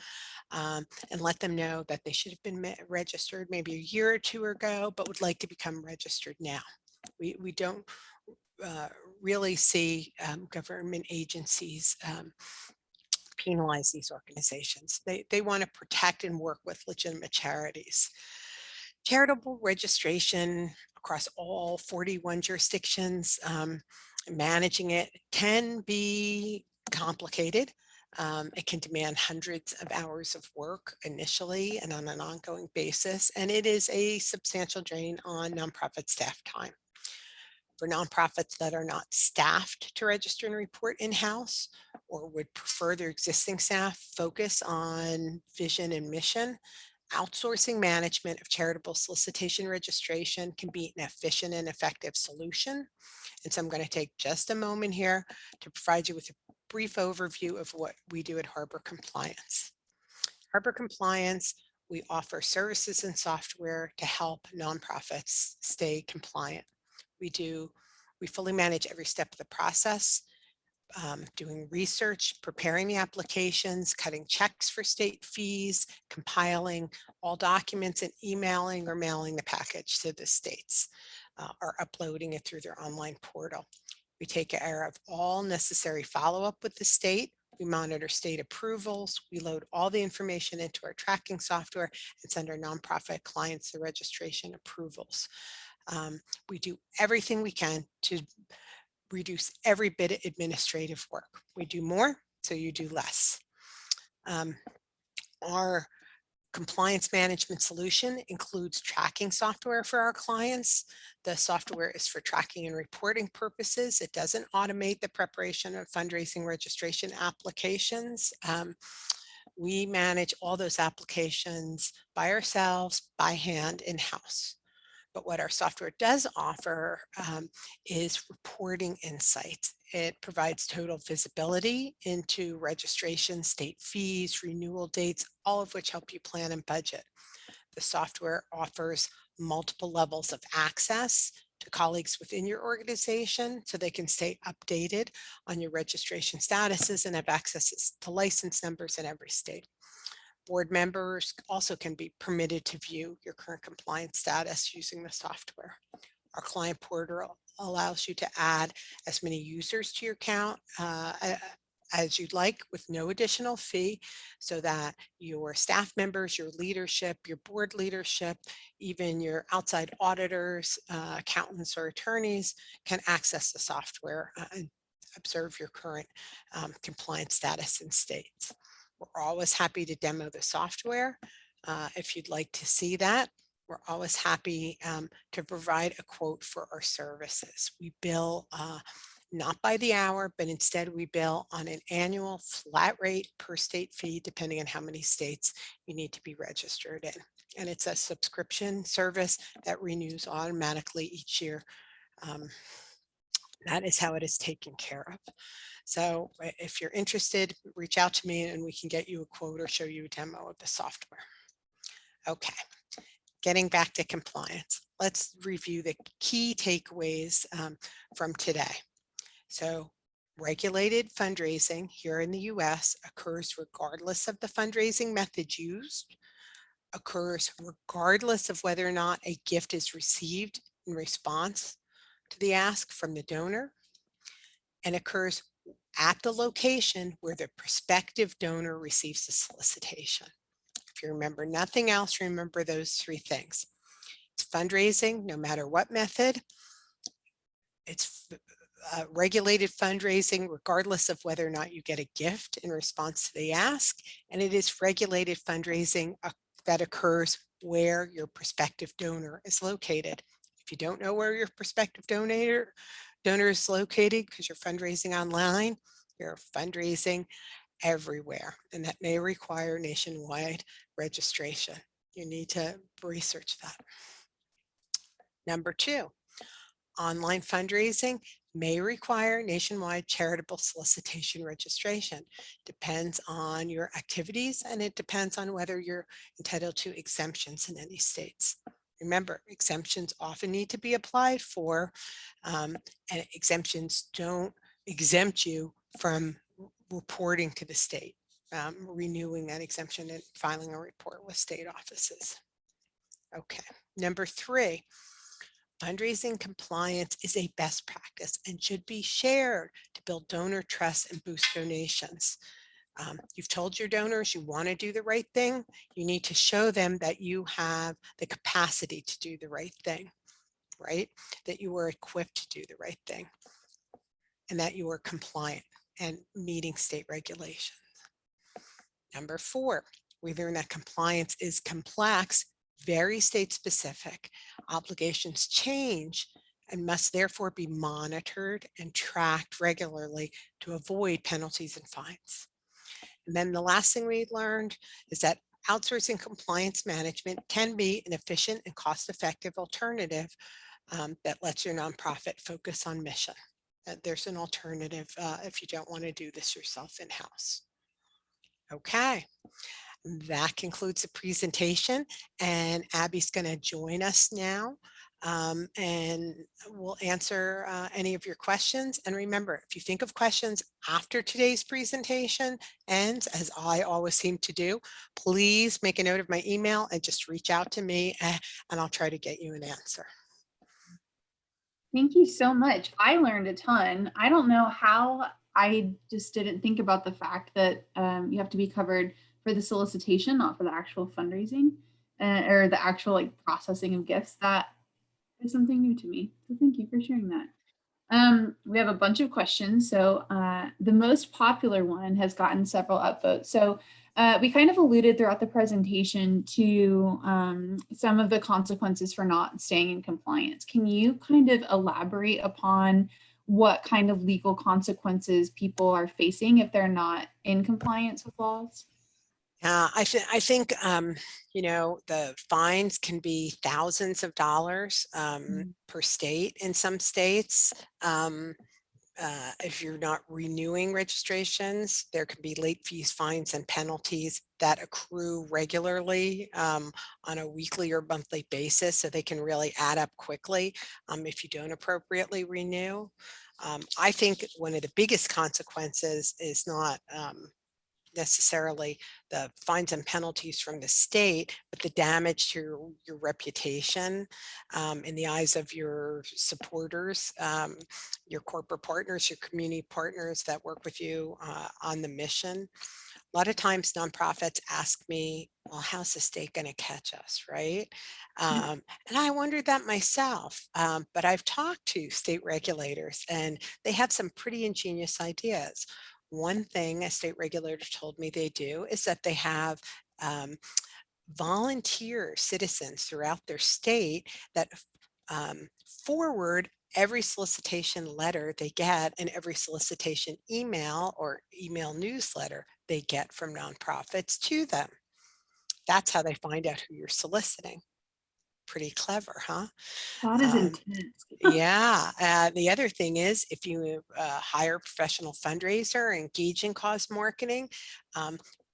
S2: and let them know that they should have been registered maybe a year or two ago, but would like to become registered now. We don't really see government agencies penalize these organizations. They want to protect and work with legitimate charities. Charitable registration across all 41 jurisdictions, managing it can be complicated. It can demand hundreds of hours of work initially and on an ongoing basis, and it is a substantial drain on nonprofit staff time. For nonprofits that are not staffed to register and report in-house or would prefer their existing staff focus on vision and mission, outsourcing management of charitable solicitation registration can be an efficient and effective solution. And so I'm going to take just a moment here to provide you with a brief overview of what we do at Harbor Compliance. Harbor Compliance, we offer services and software to help nonprofits stay compliant. We fully manage every step of the process, doing research, preparing the applications, cutting checks for state fees, compiling all documents and emailing or mailing the package to the states or uploading it through their online portal. We take care of all necessary follow-up with the state. We monitor state approvals. We load all the information into our tracking software and send our nonprofit clients the registration approvals. We do everything we can to reduce every bit of administrative work. We do more, so you do less. Our compliance management solution includes tracking software for our clients. The software is for tracking and reporting purposes. It doesn't automate the preparation of fundraising registration applications. We manage all those applications by ourselves, by hand, in-house. But what our software does offer is reporting insights. It provides total visibility into registration, state fees, renewal dates, all of which help you plan and budget. The software offers multiple levels of access to colleagues within your organization so they can stay updated on your registration statuses and have access to license numbers in every state. Board members also can be permitted to view your current compliance status using the software. Our client portal allows you to add as many users to your account as you'd like with no additional fee so that your staff members, your leadership, your board leadership, even your outside auditors, accountants or attorneys can access the software and observe your current compliance status in states. We're always happy to demo the software. If you'd like to see that, we're always happy to provide a quote for our services. We bill not by the hour, but instead we bill on an annual flat rate per state fee, depending on how many states you need to be registered in. And it's a subscription service that renews automatically each year. That is how it is taken care of. So if you're interested, reach out to me and we can get you a quote or show you a demo of the software. Okay. getting back to compliance. Let's review the key takeaways from today. So, regulated fundraising here in the US occurs regardless of the fundraising method used, occurs regardless of whether or not a gift is received in response to the ask from the donor, and occurs at the location where the prospective donor receives the solicitation. If you remember nothing else, remember those three things. It's fundraising, no matter what method. It's regulated fundraising, regardless of whether or not you get a gift in response to the ask. And it is regulated fundraising that occurs where your prospective donor is located. If you don't know where your prospective donor is located because you're fundraising online, you're fundraising everywhere, and that may require nationwide registration. You need to research that. Number two, online fundraising may require nationwide charitable solicitation registration. Depends on your activities, and it depends on whether you're entitled to exemptions in any states. Remember, exemptions often need to be applied for, and exemptions don't exempt you from reporting to the state, renewing that exemption and filing a report with state offices. Okay, number three, fundraising compliance is a best practice and should be shared to build donor trust and boost donations. You've told your donors you want to do the right thing. You need to show them that you have the capacity to do the right thing, right? That you are equipped to do the right thing and that you are compliant and meeting state regulations. Number four, we learned that compliance is complex, very state specific. Obligations change and must therefore be monitored and tracked regularly to avoid penalties and fines. And then the last thing we learned is that outsourcing compliance management can be an efficient and cost-effective alternative that lets your nonprofit focus on mission. There's an alternative if you don't want to do this yourself in-house. Okay, that concludes the presentation, and Abby's going to join us now, and we'll answer any of your questions. And remember, if you think of questions after today's presentation ends, as I always seem to do, please make a note of my email and just reach out to me, and I'll try to get you an answer.
S1: Thank you so much. I learned a ton. I don't know how I just didn't think about the fact that you have to be covered for the solicitation, not for the actual fundraising or the actual like processing of gifts. That is something new to me. So thank you for sharing that. We have a bunch of questions. So the most popular one has gotten several upvotes. So we kind of alluded throughout the presentation to some of the consequences for not staying in compliance. Can you kind of elaborate upon what kind of legal consequences people are facing if they're not in compliance with laws?
S2: I think the fines can be thousands of dollars per state in some states. If you're not renewing registrations, there can be late fees, fines, and penalties that accrue regularly on a weekly or monthly basis, so they can really add up quickly if you don't appropriately renew. I think one of the biggest consequences is not necessarily the fines and penalties from the state, but the damage to your reputation in the eyes of your supporters, your corporate partners, your community partners that work with you on the mission. A lot of times nonprofits ask me, well, how's the state going to catch us, right? And I wondered that myself, but I've talked to state regulators and they have some pretty ingenious ideas. One thing a state regulator told me they do is that they have volunteer citizens throughout their state that forward every solicitation letter they get and every solicitation email or email newsletter they get from nonprofits to them. That's how they find out who you're soliciting. Pretty clever, huh?
S1: That is
S2: Um,
S1: intense.
S2: yeah. The other thing is if you hire a professional fundraiser, engage in cause marketing,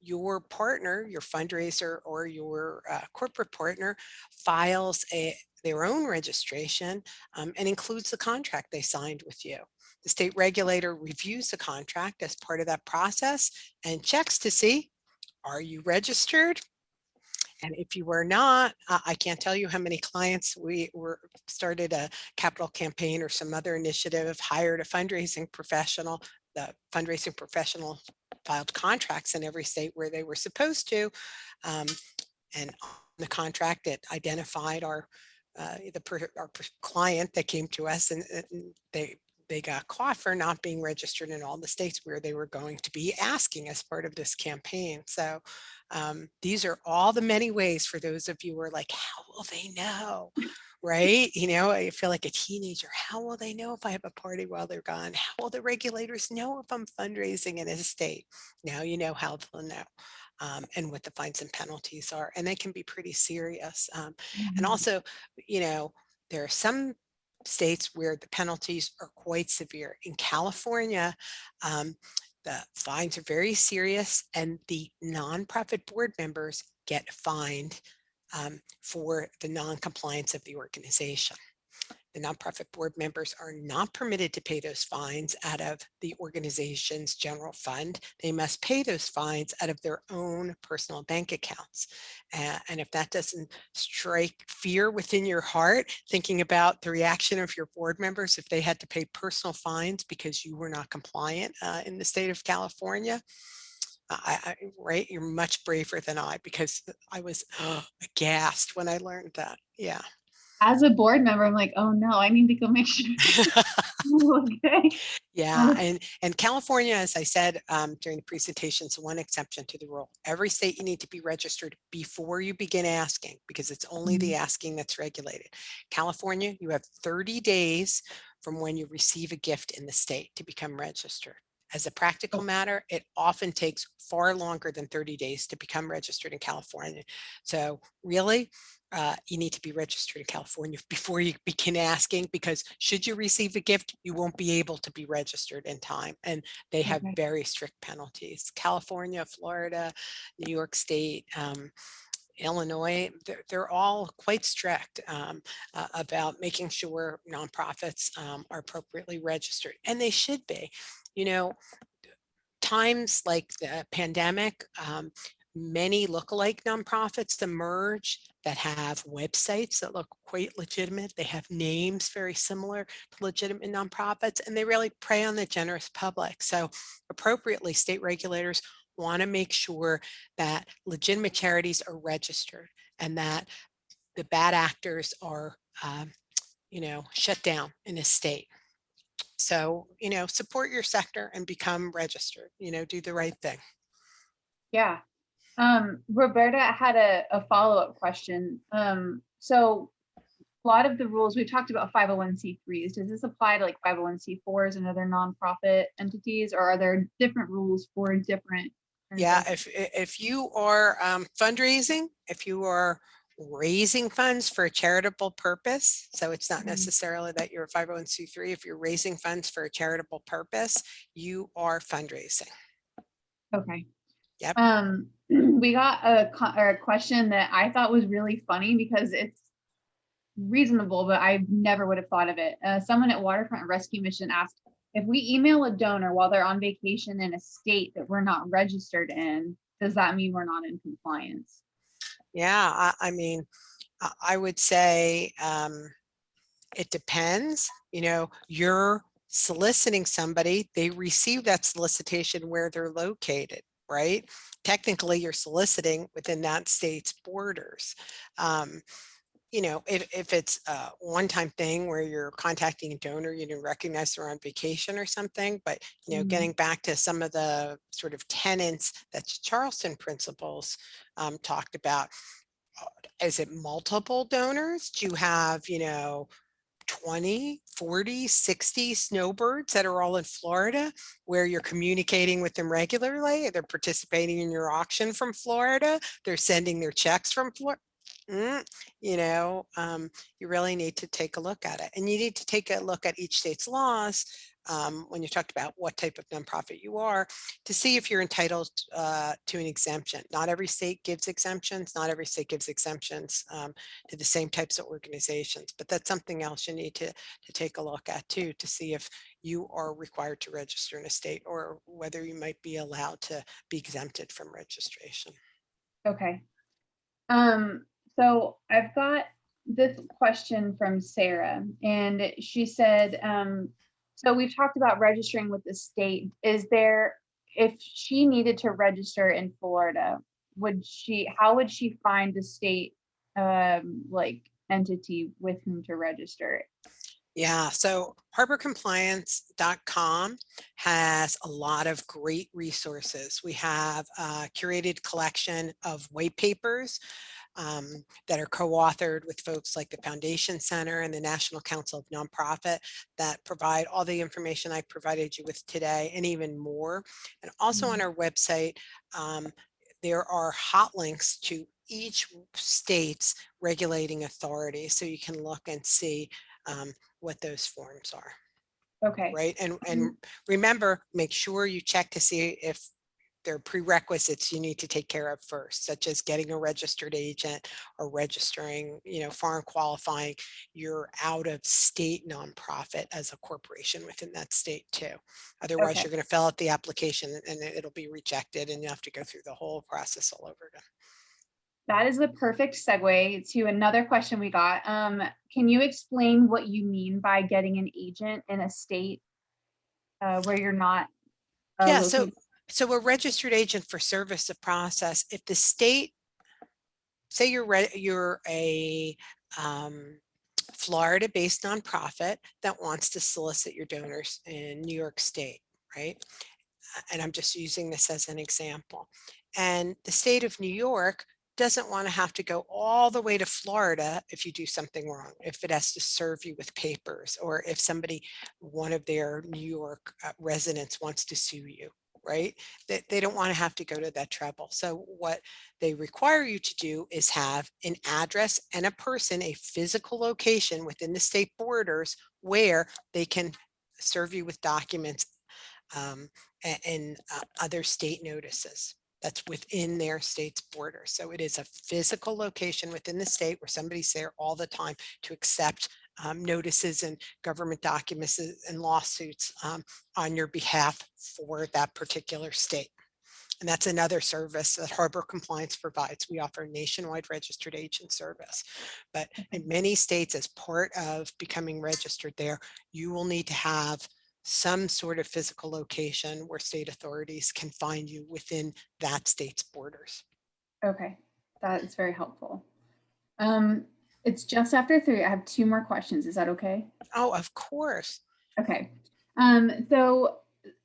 S2: your partner, your fundraiser or your corporate partner files their own registration and includes the contract they signed with you. The state regulator reviews the contract as part of that process and checks to see, are you registered? And if you were not, I can't tell you how many clients we were started a capital campaign or some other initiative, hired a fundraising professional. The fundraising professional filed contracts in every state where they were supposed to. Um, and on the contract, it identified our client that came to us, and they got caught for not being registered in all the states where they were going to be asking as part of this campaign. So these are all the many ways for those of you who are like, how will they know? Right? You know, I feel like a teenager. How will they know if I have a party while they're gone? How will the regulators know if I'm fundraising in a state? Now you know how they'll know. And what the fines and penalties are, and they can be pretty serious. And
S1: Mhm.
S2: also, you know, there are some states where the penalties are quite severe. In California, the fines are very serious, and the nonprofit board members get fined for the non-compliance of the organization. The nonprofit board members are not permitted to pay those fines out of the organization's general fund. They must pay those fines out of their own personal bank accounts. And if that doesn't strike fear within your heart, thinking about the reaction of your board members if they had to pay personal fines because you were not compliant in the state of California, right, you're much braver than I, because I was aghast when I learned that. Yeah.
S1: As a board member, I'm like, oh no, I need to go make sure. Okay.
S2: Yeah, and California, as I said during the presentation, is one exception to the rule. Every state you need to be registered before you begin asking, because it's only the asking that's regulated. California, you have 30 days from when you receive a gift in the state to become registered. As a practical matter, it often takes far longer than 30 days to become registered in California. So really, you need to be registered in California before you begin asking, because should you receive a gift, you won't be able to be registered in time. And they have
S1: Okay.
S2: very strict penalties. California, Florida, New York State, Illinois, they're all quite strict about making sure nonprofits are appropriately registered, and they should be. You know, times like the pandemic, many lookalike nonprofits emerge that have websites that look quite legitimate. They have names very similar to legitimate nonprofits, and they really prey on the generous public. So appropriately, state regulators want to make sure that legitimate charities are registered and that the bad actors are, shut down in a state. So, support your sector and become registered, do the right thing.
S1: Yeah. Roberta had a follow-up question. So a lot of the rules we've talked about 501c3s. Does this apply to like 501c4s and other nonprofit entities, or are there different rules for different
S2: Yeah,
S1: organizations?
S2: if you are fundraising, if you are raising funds for a charitable purpose, so it's not
S1: Mhm.
S2: necessarily that you're a 501c3, if you're raising funds for a charitable purpose, you are fundraising.
S1: Okay.
S2: Yep.
S1: We got a question that I thought was really funny because it's reasonable, but I never would have thought of it. Someone at Waterfront Rescue Mission asked, if we email a donor while they're on vacation in a state that we're not registered in, does that mean we're not in compliance?
S2: Yeah, I mean, I would say it depends. You're soliciting somebody, they receive that solicitation where they're located, right? Technically, you're soliciting within that state's borders. Um, if it's a one-time thing where you're contacting a donor, you didn't recognize they're on vacation or something, but,
S1: Mhm.
S2: getting back to some of the sort of tenets that Charleston Principles talked about, is it multiple donors? Do you have, 20, 40, 60 snowbirds that are all in Florida where you're communicating with them regularly? They're participating in your auction from Florida. They're sending their checks from Florida. Mm, you really need to take a look at it. And you need to take a look at each state's laws when you talked about what type of nonprofit you are to see if you're entitled to an exemption. Not every state gives exemptions. Not every state gives exemptions to the same types of organizations, but that's something else you need to take a look at too, to see if you are required to register in a state or whether you might be allowed to be exempted from registration.
S1: Okay. Um, so I've got this question from Sarah, and she said, so we've talked about registering with the state. If she needed to register in Florida, how would she find the state, like entity with whom to register?
S2: Yeah, so harborcompliance.com has a lot of great resources. We have a curated collection of white papers that are co-authored with folks like the Foundation Center and the National Council of Nonprofit that provide all the information I provided you with today and even more. And also on
S1: Mhm.
S2: our website, um, there are hot links to each state's regulating authority, so you can look and see what those forms are,
S1: Okay.
S2: right? And
S1: Um,
S2: remember, make sure you check to see if there are prerequisites you need to take care of first, such as getting a registered agent or registering, foreign qualifying your out of state nonprofit as a corporation within that state too. Otherwise,
S1: Okay.
S2: you're going to fill out the application and it'll be rejected and you have to go through the whole process all over again.
S1: That is the perfect segue to another question we got. Can you explain what you mean by getting an agent in a state where you're not
S2: Yeah, so
S1: located?
S2: so a registered agent for service of process, if the state, say you're a Florida-based nonprofit that wants to solicit your donors in New York State, right? And I'm just using this as an example. And the state of New York doesn't want to have to go all the way to Florida if you do something wrong, if it has to serve you with papers, or if one of their New York residents wants to sue you, right? They don't want to have to go to that trouble. So what they require you to do is have an address and a person, a physical location within the state borders where they can serve you with documents um, and other state notices that's within their state's border. So it is a physical location within the state where somebody's there all the time to accept notices and government documents and lawsuits on your behalf for that particular state. And that's another service that Harbor Compliance provides. We offer nationwide registered agent service. But in many states, as part of becoming registered there, you will need to have some sort of physical location where state authorities can find you within that state's borders.
S1: Okay, that is very helpful. Um, it's just after 3. I have 2 more questions. Is that okay?
S2: Oh, of course.
S1: Okay. So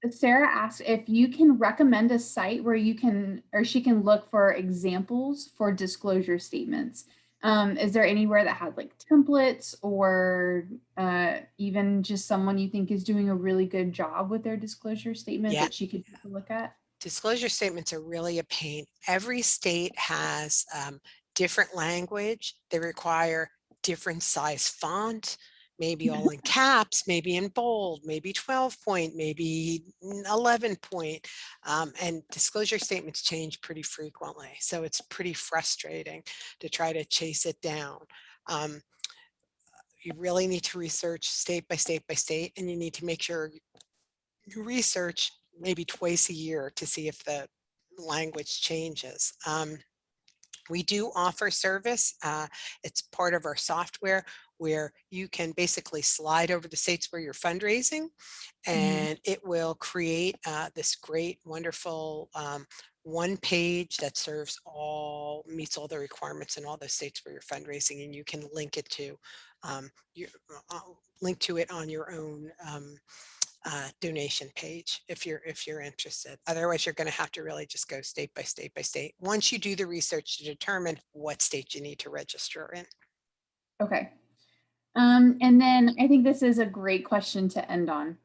S1: Sarah asked if you can recommend a site where you can or she can look for examples for disclosure statements. Is there anywhere that has like templates or even just someone you think is doing a really good job with their disclosure statement
S2: Yeah.
S1: that she could take a look at?
S2: Disclosure statements are really a pain. Every state has different language. They require different size font, maybe all in caps, maybe in bold, maybe 12 point, maybe 11 point. And disclosure statements change pretty frequently. So it's pretty frustrating to try to chase it down. Um, you really need to research state by state by state, and you need to make sure you research maybe twice a year to see if the language changes. We do offer service. It's part of our software where you can basically slide over the states where you're fundraising
S1: Mhm.
S2: and it will create this great, wonderful one page that meets all the requirements in all the states where you're fundraising, and you can link it to your, uh, link to it on your own donation page if you're interested. Otherwise, you're going to have to really just go state by state by state once you do the research to determine what state you need to register in.
S1: Okay. And then I think this is a great question to end on.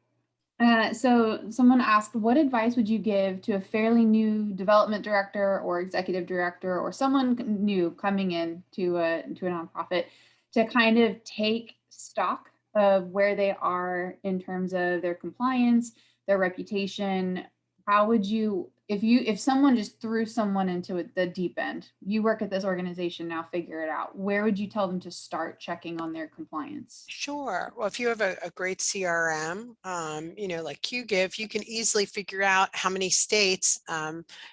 S1: So someone asked, what advice would you give to a fairly new development director or executive director or someone new coming in to a nonprofit to kind of take stock of where they are in terms of their compliance, their reputation? How would you, if someone just threw someone into the deep end, you work at this organization now, figure it out. Where would you tell them to start checking on their compliance?
S2: Sure. Well, if you have a great CRM, like QGIve, you can easily figure out how many states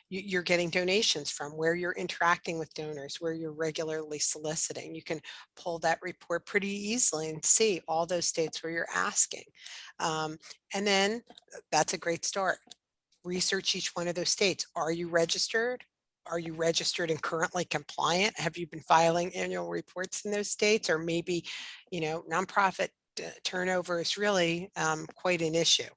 S2: you're getting donations from, where you're interacting with donors, where you're regularly soliciting. You can pull that report pretty easily and see all those states where you're asking. Um, and then that's a great start. Research each one of those states. Are you registered? Are you registered and currently compliant? Have you been filing annual reports in those states? Or maybe, nonprofit turnover is really quite an issue,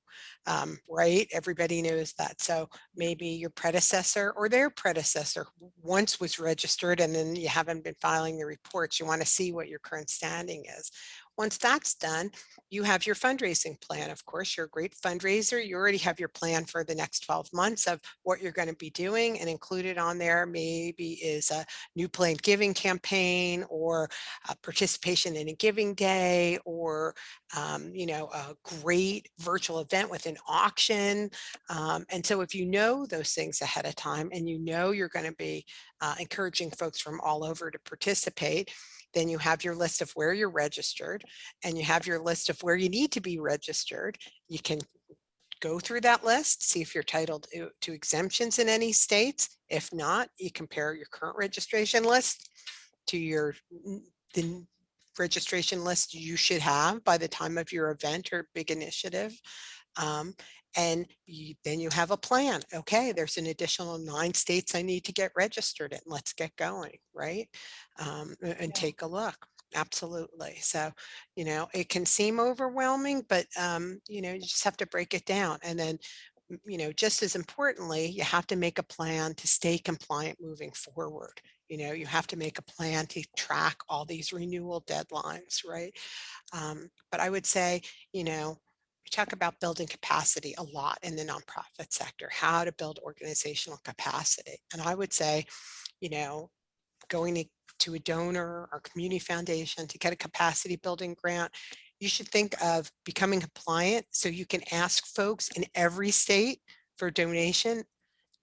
S2: right? Everybody knows that. So maybe your predecessor or their predecessor once was registered and then you haven't been filing the reports. You want to see what your current standing is. Once that's done, you have your fundraising plan. Of course, you're a great fundraiser. You already have your plan for the next 12 months of what you're going to be doing, and included on there maybe is a new planned giving campaign or participation in a giving day or, a great virtual event with an auction. And so if you know those things ahead of time and you know you're going to be encouraging folks from all over to participate, then you have your list of where you're registered and you have your list of where you need to be registered. You can go through that list, see if you're titled to exemptions in any states. If not, you compare your current registration list to the registration list you should have by the time of your event or big initiative. Um, and then you have a plan. Okay, there's an additional 9 states I need to get registered in. Let's get going, right? And
S1: Yeah.
S2: take a look. Absolutely. So, it can seem overwhelming, but, you just have to break it down. And then, just as importantly, you have to make a plan to stay compliant moving forward. You have to make a plan to track all these renewal deadlines, right? But I would say, we talk about building capacity a lot in the nonprofit sector, how to build organizational capacity. And I would say, you know, going to a donor or community foundation to get a capacity building grant, you should think of becoming compliant so you can ask folks in every state for donation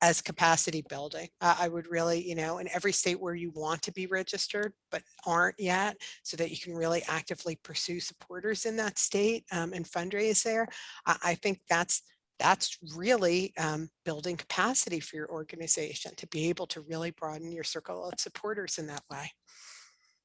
S2: as capacity building. I would really, in every state where you want to be registered but aren't yet, so that you can really actively pursue supporters in that state and fundraise there. I think that's really building capacity for your organization to be able to really broaden your circle of supporters in that way.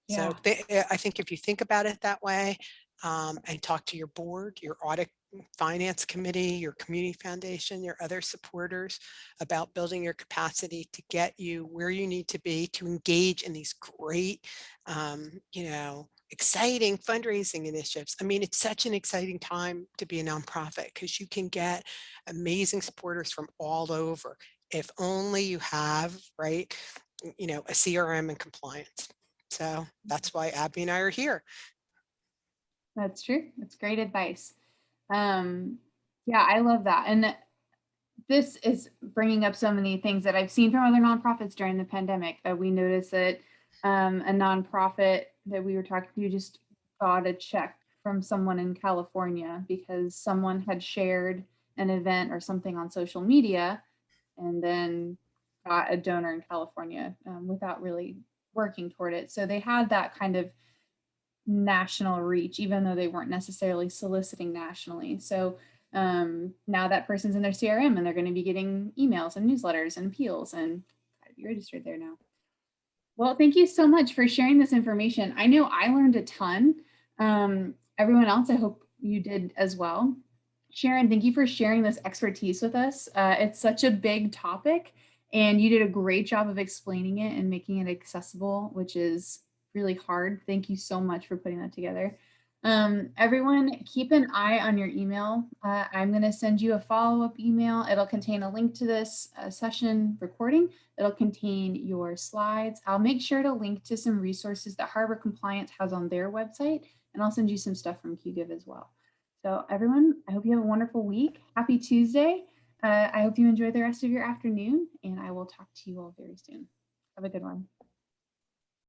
S2: So
S1: Yeah.
S2: I think if you think about it that way, and talk to your board, your audit finance committee, your community foundation, your other supporters about building your capacity to get you where you need to be to engage in these great, exciting fundraising initiatives. I mean, it's such an exciting time to be a nonprofit because you can get amazing supporters from all over. If only you have, right, a CRM and compliance. So that's why Abby and I are here.
S1: That's true. That's great advice. Um, yeah, I love that. And this is bringing up so many things that I've seen from other nonprofits during the pandemic. We noticed that a nonprofit that we were talking to just got a check from someone in California because someone had shared an event or something on social media and then got a donor in California without really working toward it. So they had that kind of national reach, even though they weren't necessarily soliciting nationally. So now that person's in their CRM and they're going to be getting emails and newsletters and appeals and gotta be registered there now. Well, thank you so much for sharing this information. I know I learned a ton. Everyone else, I hope you did as well. Sharon, thank you for sharing this expertise with us. It's such a big topic, and you did a great job of explaining it and making it accessible, which is really hard. Thank you so much for putting that together. Everyone, keep an eye on your email. I'm going to send you a follow-up email. It'll contain a link to this session recording. It'll contain your slides. I'll make sure to link to some resources that Harbor Compliance has on their website, and I'll send you some stuff from QGIve as well. So everyone, I hope you have a wonderful week. Happy Tuesday. I hope you enjoy the rest of your afternoon, and I will talk to you all very soon. Have a good one.